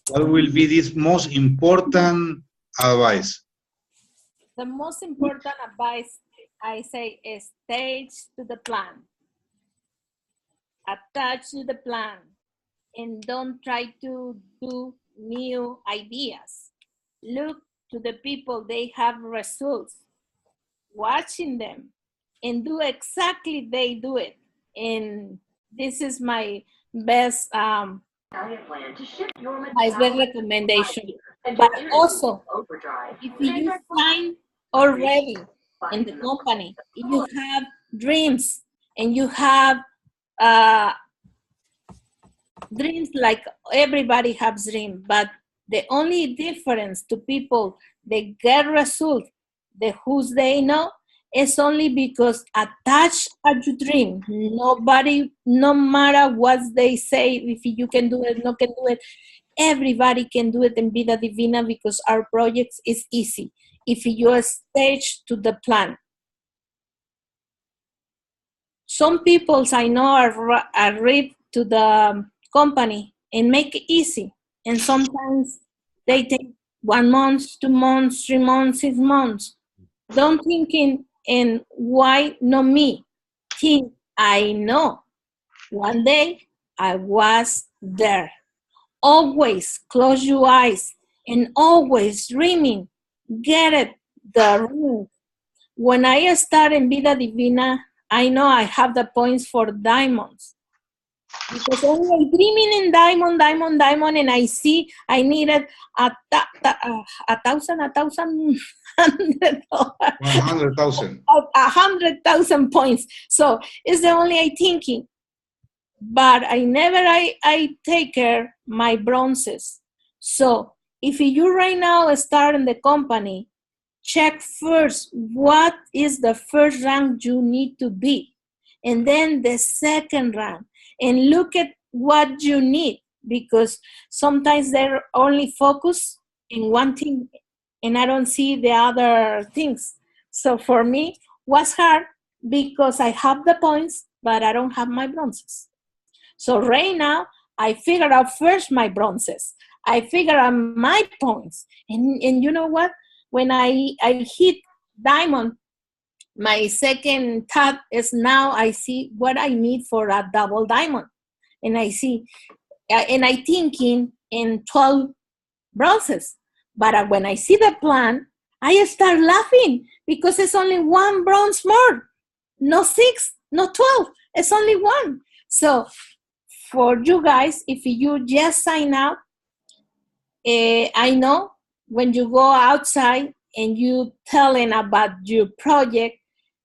What will be this most important advice? The most important advice I say is stay to the plan. Attach to the plan. And don't try to do new ideas. Look to the people, they have results. Watching them and do exactly they do it. And this is my best recommendation. But also, if you find already in the company, if you have dreams and you have dreams, like everybody has dreams, but the only difference to people they get results, the who's they know, is only because attached at your dream. Nobody, no matter what they say, if you can do it, no can do it, everybody can do it in Vida Divina because our projects is easy if you stage to the plan. Some people I know are read to the company and make it easy, and sometimes they take 1 month, 2 months, 3 months, 6 months. Don't thinking in why not me. Think I know. One day I was there. Always close your eyes and always dreaming. Get it, the ring. When I start in Vida Divina, I know I have the points for diamonds. Because only I'm dreaming in diamond, and I see I needed a thousand, $100. 100,000. 100,000 points. So it's the only I thinking. But I take care my bronzes. So if you right now start in the company, check first what is the first rank you need to be, and then the second rank, and look at what you need, because sometimes they're only focused in one thing and I don't see the other things. So for me was hard because I have the points but I don't have my bronzes. So right now I figure out first my bronzes, I figure out my points, and you know what, when I hit diamond, my second thought is now I see what I need for a double diamond. And I see, and I thinking in 12 bronzes. But when I see the plan, I start laughing because it's only 1 bronze more. No 6, no 12, it's only 1. So for you guys, if you just sign up, I know when you go outside and you telling about your project,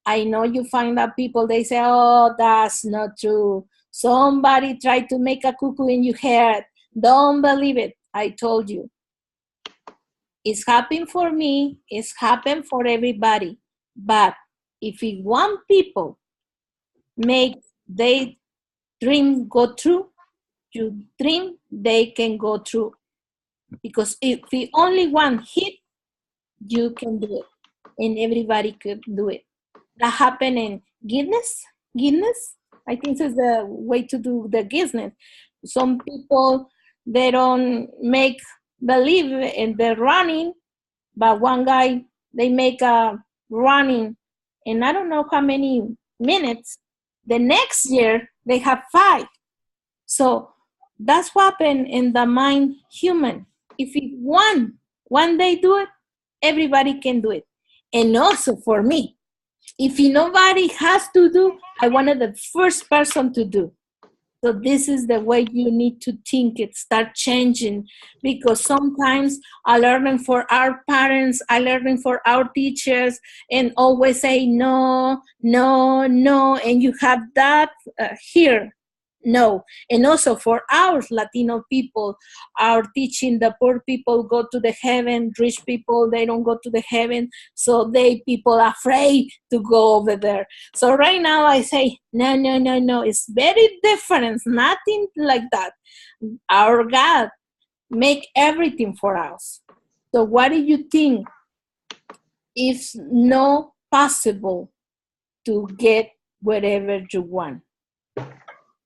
I know you find out people, they say, oh, that's not true. Somebody tried to make a cuckoo in your head. Don't believe it. I told you. It's happened for me. It's happened for everybody. But if one people make their dream go true, your dream, they can go through. Because if the only one hit, you can do it. And everybody could do it. That happened in Guinness. I think this is the way to do the Guinness. Some people, they don't make believe in the running, but one guy, they make a running, and I don't know how many minutes. The next year, they have 5. So that's what happened in the mind human. If one day do it, everybody can do it. And also for me, if nobody has to do, I wanted the first person to do. So this is the way you need to think it, start changing, because sometimes I learning for our parents, I learning for our teachers, and always say no, no, no, and you have that here. No. And also for our Latino people, our teaching the poor people go to the heaven, rich people, they don't go to the heaven. So people are afraid to go over there. So right now I say, no, no, no, no. It's very different. Nothing like that. Our God make everything for us. So what do you think? It's not possible to get whatever you want.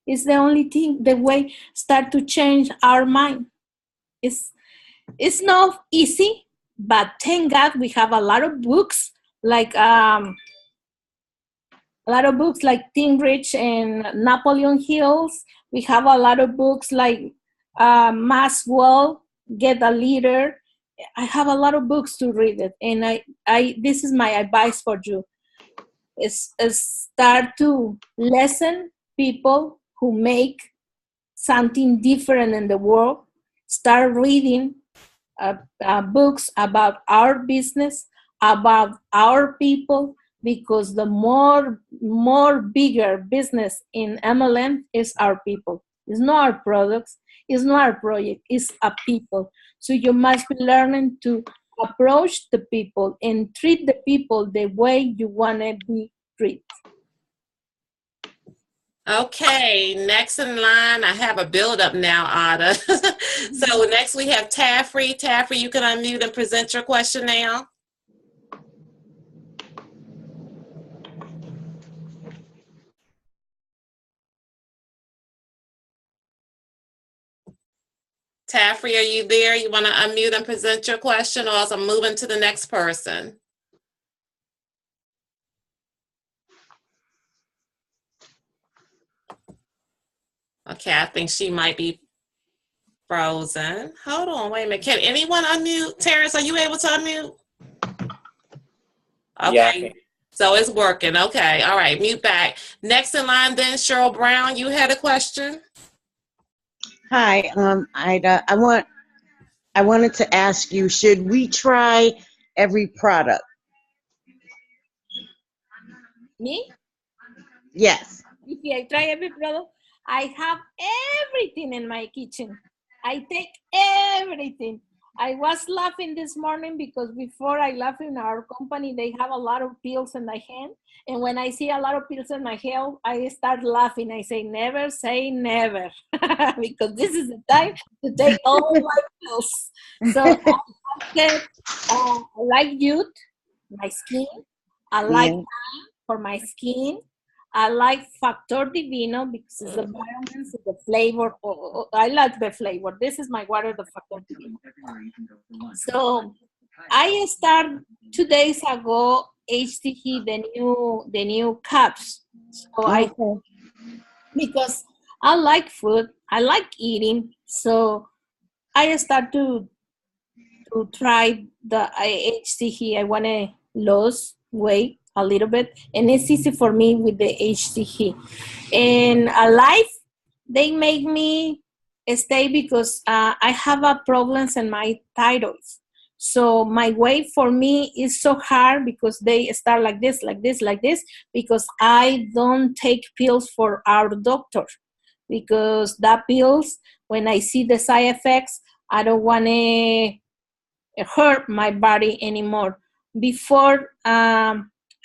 It's the only thing, the way start to change our mind. It's not easy, but thank God we have a lot of books like Think Rich and Napoleon Hills. We have a lot of books like Maxwell, Get a Leader. I have a lot of books to read it, and I this is my advice for you. Is start to listen people who make something different in the world. Start reading books about our business, about our people, because the more bigger business in MLM is our people. It's not our products, it's not our project, it's a people. So you must be learning to approach the people and treat the people the way you want to be treated. Okay, next in line, I have a build up now, Ada. So next we have Taffrey. Taffrey, you can unmute and present your question now. Taffrey, are you there? You want to unmute and present your question, or else I'm moving to the next person? Okay, I think she might be frozen. Hold on, wait a minute. Can anyone unmute? Terrence, are you able to unmute? Okay, yeah. So it's working. Okay, all right, mute back. Next in line then, Cheryl Brown, you had a question? Hi, Ida. I wanted to ask you, should we try every product? Me? Yes. If I try every product, I have everything in my kitchen. I take everything. I was laughing this morning because before I laugh in our company, they have a lot of pills in my hand. And when I see a lot of pills in my hand, I start laughing. I say, never say never, because this is the time to take all my pills. So I like youth, my skin. I like time for my skin. I like Factor Divino because it's the vitamins, the flavor. I like the flavor. This is my water, the Factor Divino. So I started 2 days ago HTG, the new cups. So because I like food, I like eating. So I start to try the HTG. I want to lose weight a little bit, and it's easy for me with the HTG. And alive, they make me stay because I have a problems in my thyroid. So my weight for me is so hard because they start like this, like this, like this, because I don't take pills for our doctor. Because that pills, when I see the side effects, I don't want to hurt my body anymore. Before,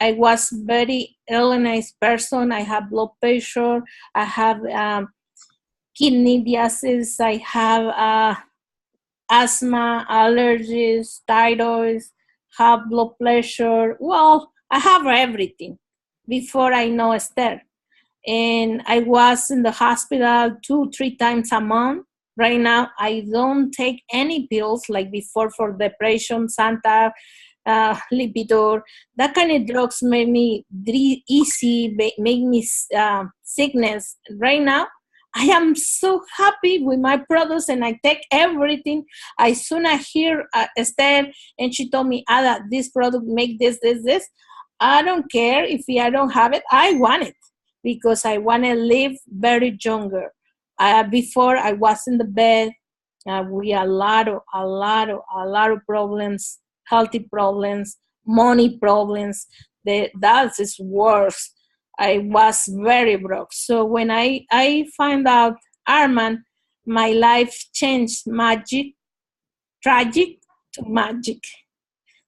I was very illness person. I have blood pressure. I have kidney disease. I have asthma, allergies, thyroid, have blood pressure. Well, I have everything before I know Esther. And I was in the hospital 2-3 times a month. Right now, I don't take any pills like before for depression, Santa, Lipitor. That kind of drugs make me easy, make me sickness. Right now, I am so happy with my products and I take everything. As soon as I hear Esther and she told me, Ada, this product make this. I don't care if I don't have it. I want it because I want to live very younger. Before I was in the bed with a lot of problems, healthy problems, money problems. That is worse. I was very broke. So when I find out Armand, my life changed tragic to magic.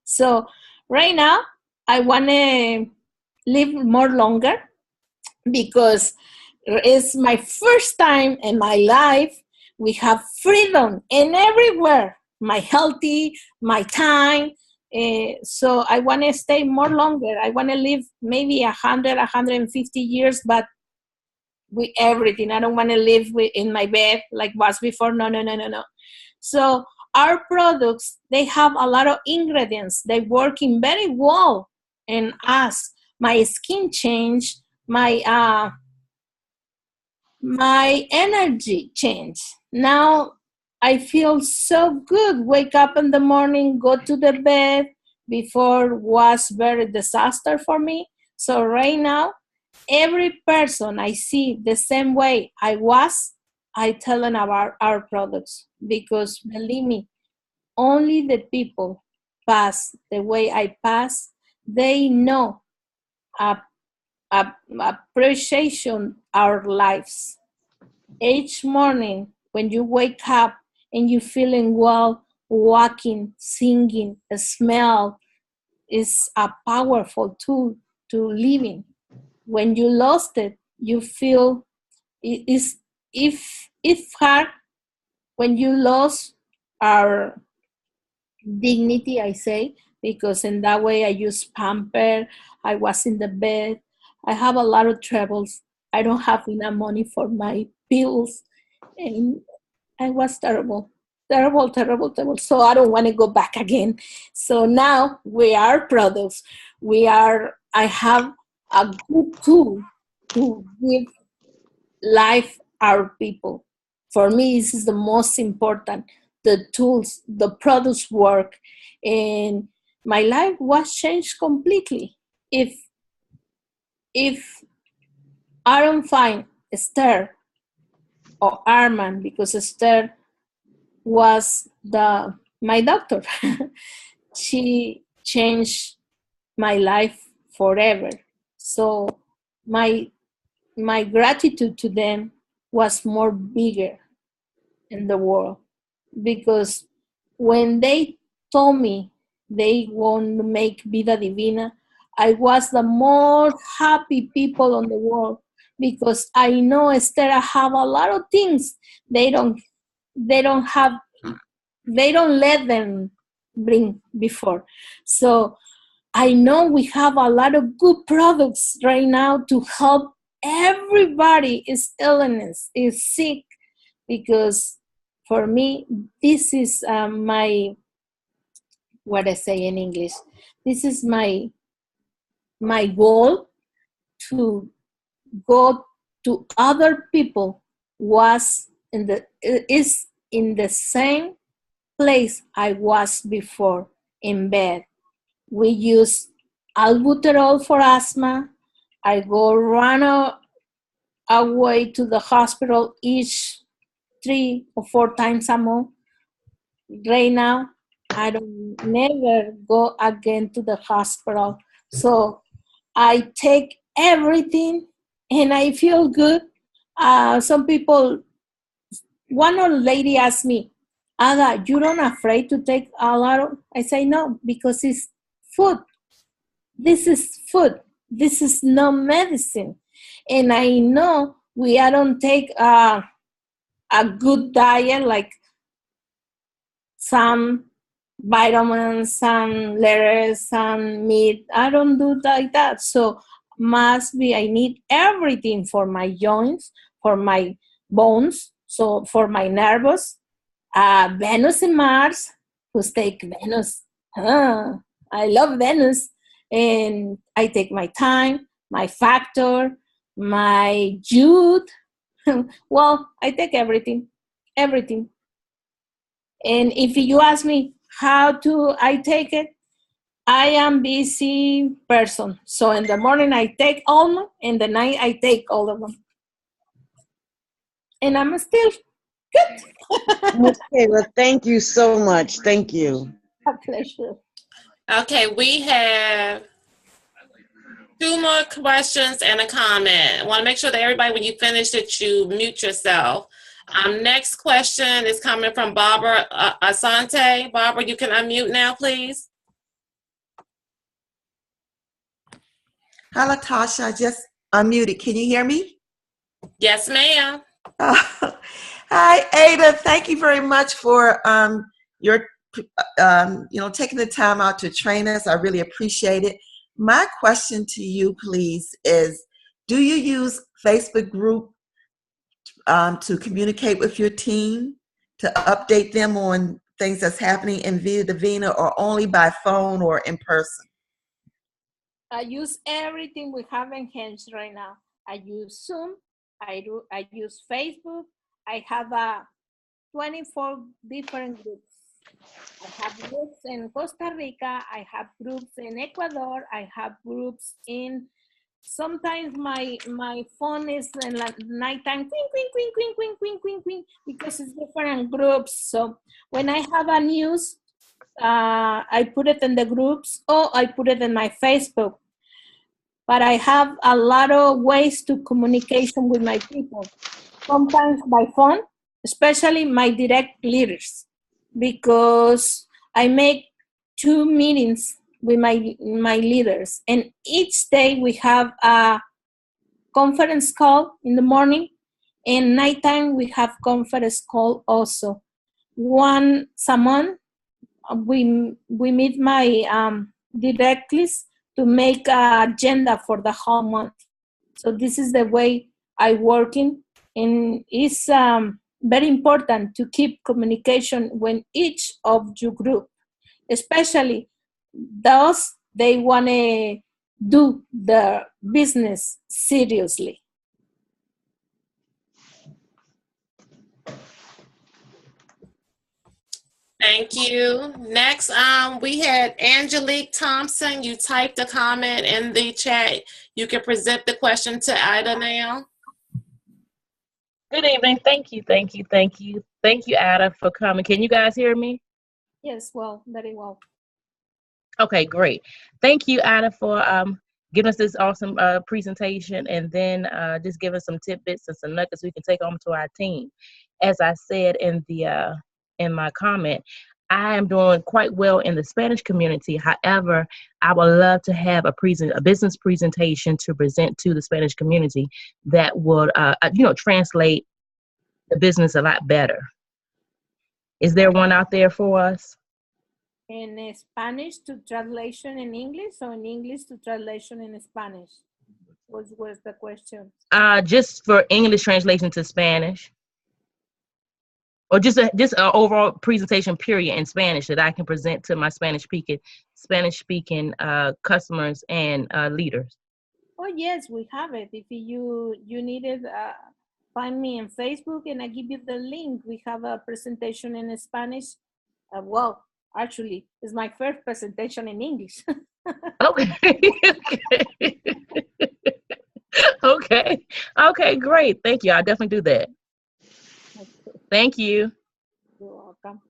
So right now I want to live more longer because it's my first time in my life we have freedom and everywhere. My healthy, my time. So I want to stay more longer. I want to live maybe 100, 150 years, but with everything. I don't want to live in my bed like was before. No. So our products, they have a lot of ingredients. They working very well in us. My skin changed. My energy changed. Now I feel so good. Wake up in the morning, go to the bed. Before was very disaster for me. So right now, every person I see the same way I was, I tell them about our products because believe me, only the people pass the way I pass. They know appreciation our lives. Each morning when you wake up and you feeling well, walking, singing, a smell is a powerful tool to living. When you lost it, you feel is if hard when you lost our dignity, I say, because in that way I use pamper, I was in the bed, I have a lot of troubles, I don't have enough money for my bills, and I was terrible, terrible, terrible, terrible. So I don't want to go back again. So now we are products. I have a good tool to give life our people. For me, this is the most important. The tools, the products work, and my life was changed completely. If I don't find Esther or Armand, because Esther was my doctor, she changed my life forever. So my gratitude to them was more bigger in the world, because when they told me they want to make Vida Divina, I was the most happy people on the world, because I know Esther have a lot of things they don't have, they don't let them bring before. So I know we have a lot of good products right now to help everybody is illness, is sick, because for me, this is my, what I say in English, this is my goal, to go to other people is in the same place I was before, in bed. We use albuterol for asthma. I go run away to the hospital each 3 or 4 times a month. Right now, I don't never go again to the hospital. So I take everything and I feel good. Some people, one old lady asked me, Ada, you don't afraid to take a lot of, I say no, because it's food. This is food. This is no medicine. And I know I don't take a good diet, like some vitamins, some lettuce, some meat. I don't do like that. So must be, I need everything for my joints, for my bones, so for my nerves. Venus and Mars, who's take Venus. I love Venus. And I take my time, my factor, my youth. Well, I take everything, everything. And if you ask me how do I take it, I am busy person. So in the morning I take all, in the night I take all of them. And I'm still good. Okay, well, thank you so much. Thank you. A pleasure. Okay, we have 2 more questions and a comment. I want to make sure that everybody, when you finish it, you mute yourself. Next question is coming from Barbara Asante. Barbara, you can unmute now, please. Hello, Tasha. I just unmuted. Can you hear me? Yes, ma'am. Hi, Ada. Thank you very much for your taking the time out to train us. I really appreciate it. My question to you, please, is do you use Facebook group to communicate with your team, to update them on things that's happening in Vida Divina, or only by phone or in person? I use everything we have in hands right now. I use Zoom. I use Facebook. I have 24 different groups. I have groups in Costa Rica. I have groups in Ecuador. I have groups in. Sometimes my phone is in the nighttime, quing, quing, quing, quing, quing, quing, quing, quing, because it's different groups. So when I have a news, I put it in the groups, or I put it in my Facebook. But I have a lot of ways to communication with my people. Sometimes by phone, especially my direct leaders, because I make 2 meetings with my leaders, and each day we have conference call in the morning, and nighttime we have conference call also. Once a month, we meet my directors to make an agenda for the whole month. So this is the way I working, and it's very important to keep communication when each of your group, especially those they want to do the business seriously. Thank you. Next, we had Angelique Thompson. You typed a comment in the chat. You can present the question to Ida now. Good evening. Thank you. Thank you, Ada, for coming. Can you guys hear me? Yes, well, very well. Okay, great. Thank you, Ada, for giving us this awesome presentation, and then just giving some tidbits and some nuggets we can take home to our team. As I said in the in my comment, I am doing quite well in the Spanish community. However, I would love to have a business presentation to present to the Spanish community that would, translate the business a lot better. Is there one out there for us? In Spanish to translation in English, or in English to translation in Spanish? What was the question? Just for English translation to Spanish. Or just an overall presentation period in Spanish that I can present to my Spanish speaking customers and leaders. Oh yes, we have it. If you need it, find me on Facebook and I give you the link. We have a presentation in Spanish. Well, actually, it's my first presentation in English. Okay. Okay, great. Thank you. I'll definitely do that. Thank you. You're welcome.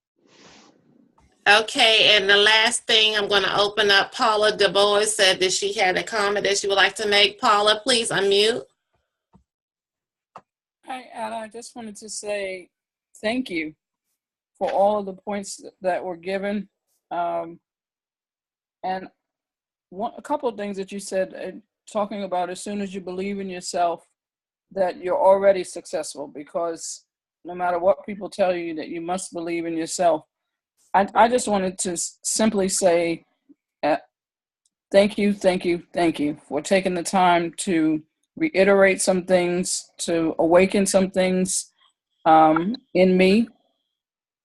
Okay, and the last thing, I'm going to open up. Paula DeBois said that she had a comment that she would like to make. Paula, please unmute. Hi, Anna. I just wanted to say thank you for all of the points that were given. And a couple of things that you said, talking about as soon as you believe in yourself, that you're already successful, because no matter what people tell you, that you must believe in yourself. I just wanted to simply say thank you for taking the time to reiterate some things, to awaken some things in me.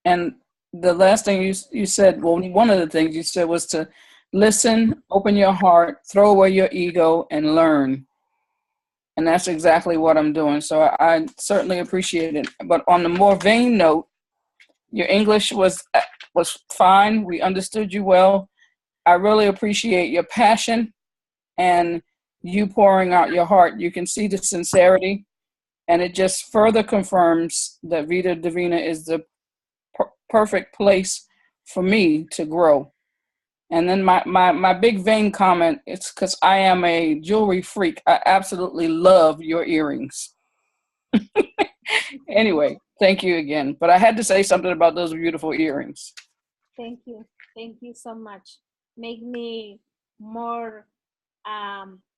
And the last thing you said, well, one of the things you said was to listen, open your heart, throw away your ego, and learn. And that's exactly what I'm doing. So I certainly appreciate it. But on the more vain note, your English was fine. We understood you well. I really appreciate your passion and you pouring out your heart. You can see the sincerity, and it just further confirms that Vida Divina is the perfect place for me to grow. And then my big vain comment, it's because I am a jewelry freak. I absolutely love your earrings. Anyway, thank you again. But I had to say something about those beautiful earrings. Thank you. Thank you so much. Make me more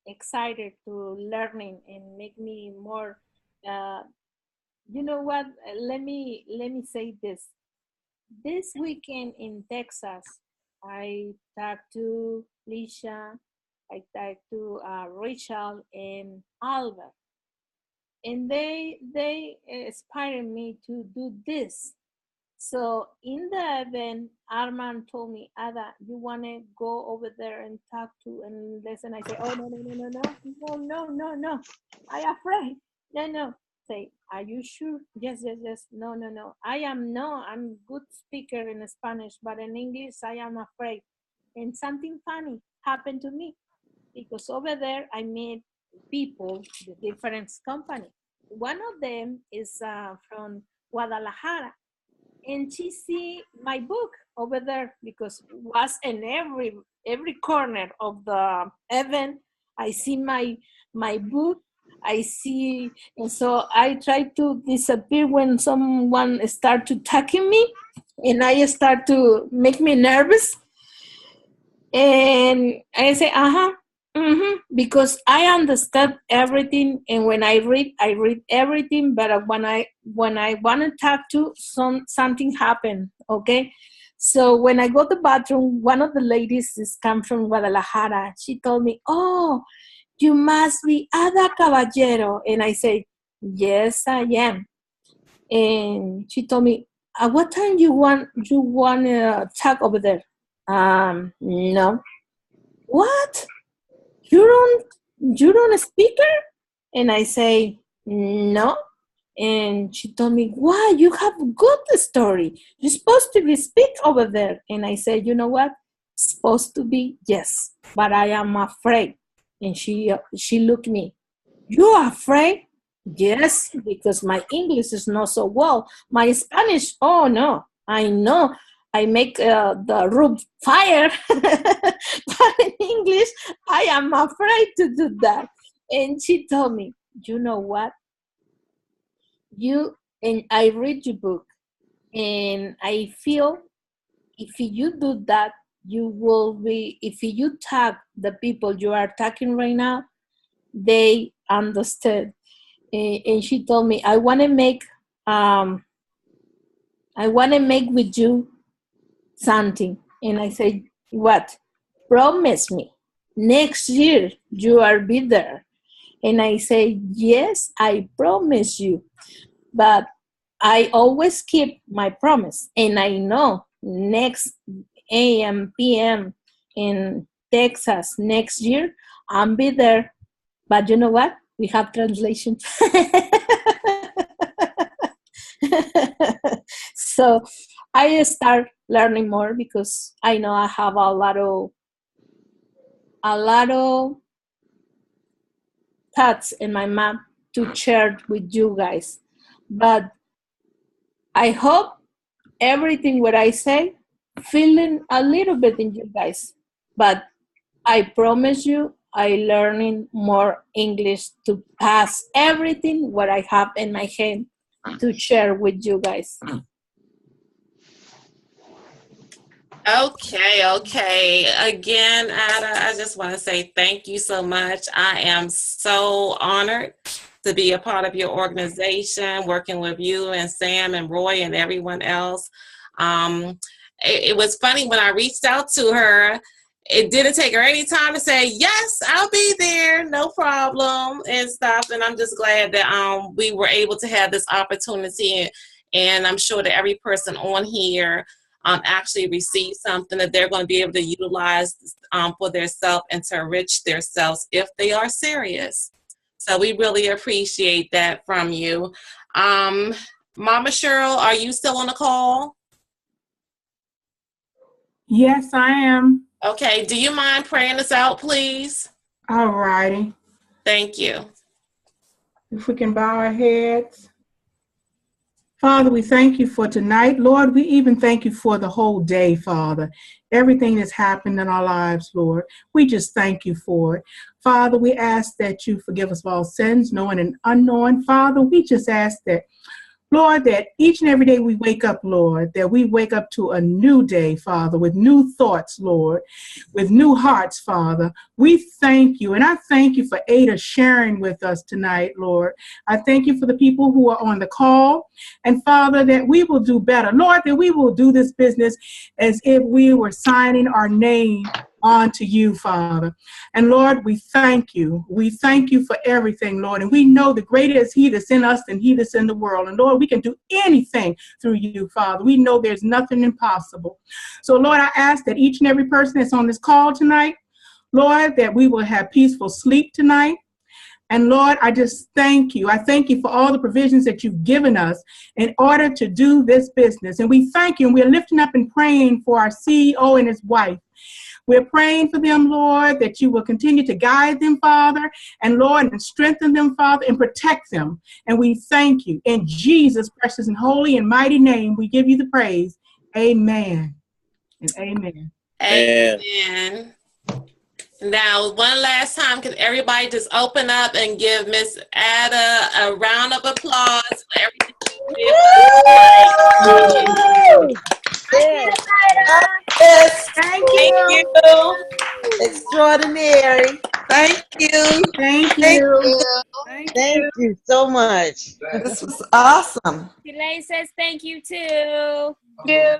excited to learning, and make me more, you know what, let me say this. This weekend in Texas, I talked to Lisha, I talked to Rachel and Albert, and they inspired me to do this. So in the event, Armand told me, Ada, you want to go over there and talk to and listen? I say, oh, no. I'm afraid. No. Say, are you sure? Yes. No. I'm good speaker in Spanish, but in English, I am afraid. And something funny happened to me, because over there, I met people, the different company. One of them is from Guadalajara. And she see my book over there, because it was in every corner of the event. I see my book. I see, and so I try to disappear when someone start to attacking me, and I start to make me nervous. And I say, Because I understand everything, and when I read everything. But when I want to talk to something happen. Okay, so when I go to the bathroom, one of the ladies is come from Guadalajara. She told me, "Oh, you must be Ada Caballero," and I say, "Yes, I am." And she told me, "At what time you want to talk over there?" No. What? You don't speak her? And I say, no. And she told me, why? You have good story. You're supposed to be speak over there. And I said, you know what? Supposed to be, yes, but I am afraid. And she looked me. You are afraid? Yes, because my English is not so well. My Spanish, oh no, I know. I make the roof fire, but in English, I am afraid to do that. And she told me, you know what? And I read your book, and I feel if you do that, you will be, if you tag the people you are talking right now, they understood. And she told me, I want to make with you something. And I said, what? Promise me next year you are be there. And I say, yes, I promise you. But I always keep my promise. And I know next AM, PM in Texas next year, I'll be there. But you know what? We have translation. So I start learning more because I know I have a lot of thoughts in my mind to share with you guys. But I hope everything what I say feeling a little bit in you guys. But I promise you I learning more English to pass everything what I have in my hand to share with you guys. Okay. Again, Ada, I just want to say thank you so much. I am so honored to be a part of your organization, working with you and Sam and Roy and everyone else. It was funny when I reached out to her. It didn't take her any time to say, yes, I'll be there, no problem, and stuff. And I'm just glad that we were able to have this opportunity. And I'm sure that every person on here actually receive something that they're going to be able to utilize for themselves and to enrich themselves if they are serious. So we really appreciate that from you. Mama Cheryl, are you still on the call? Yes, I am. Okay, do you mind praying us out, please? All righty. Thank you. If we can bow our heads. Father, we thank you for tonight. Lord, we even thank you for the whole day, Father. Everything that's happened in our lives, Lord. We just thank you for it. Father, we ask that you forgive us of all sins, knowing and unknowing. Father, we just ask that, Lord, that each and every day we wake up, Lord, that we wake up to a new day, Father, with new thoughts, Lord, with new hearts, Father. We thank you. And I thank you for Ada sharing with us tonight, Lord. I thank you for the people who are on the call. And Father, that we will do better. Lord, that we will do this business as if we were signing our name onto you, Father. And Lord, we thank you. We thank you for everything, Lord. And we know the greater is he that's in us than he that's in the world. And Lord, we can do anything through you, Father. We know there's nothing impossible. So Lord, I ask that each and every person that's on this call tonight, Lord, that we will have peaceful sleep tonight. And Lord, I just thank you. I thank you for all the provisions that you've given us in order to do this business. And we thank you. And we're lifting up and praying for our CEO and his wife. We're praying for them, Lord, that you will continue to guide them, Father, and Lord, and strengthen them, Father, and protect them. And we thank you. In Jesus' precious and holy and mighty name, we give you the praise. Amen and amen. Amen. Now, one last time, can everybody just open up and give Miss Ada a round of applause for everything she did. Yes. Thank you. Extraordinary. Thank you. Thank Thank you. Thank you so much. This was awesome. Elaine says thank you too. Yeah.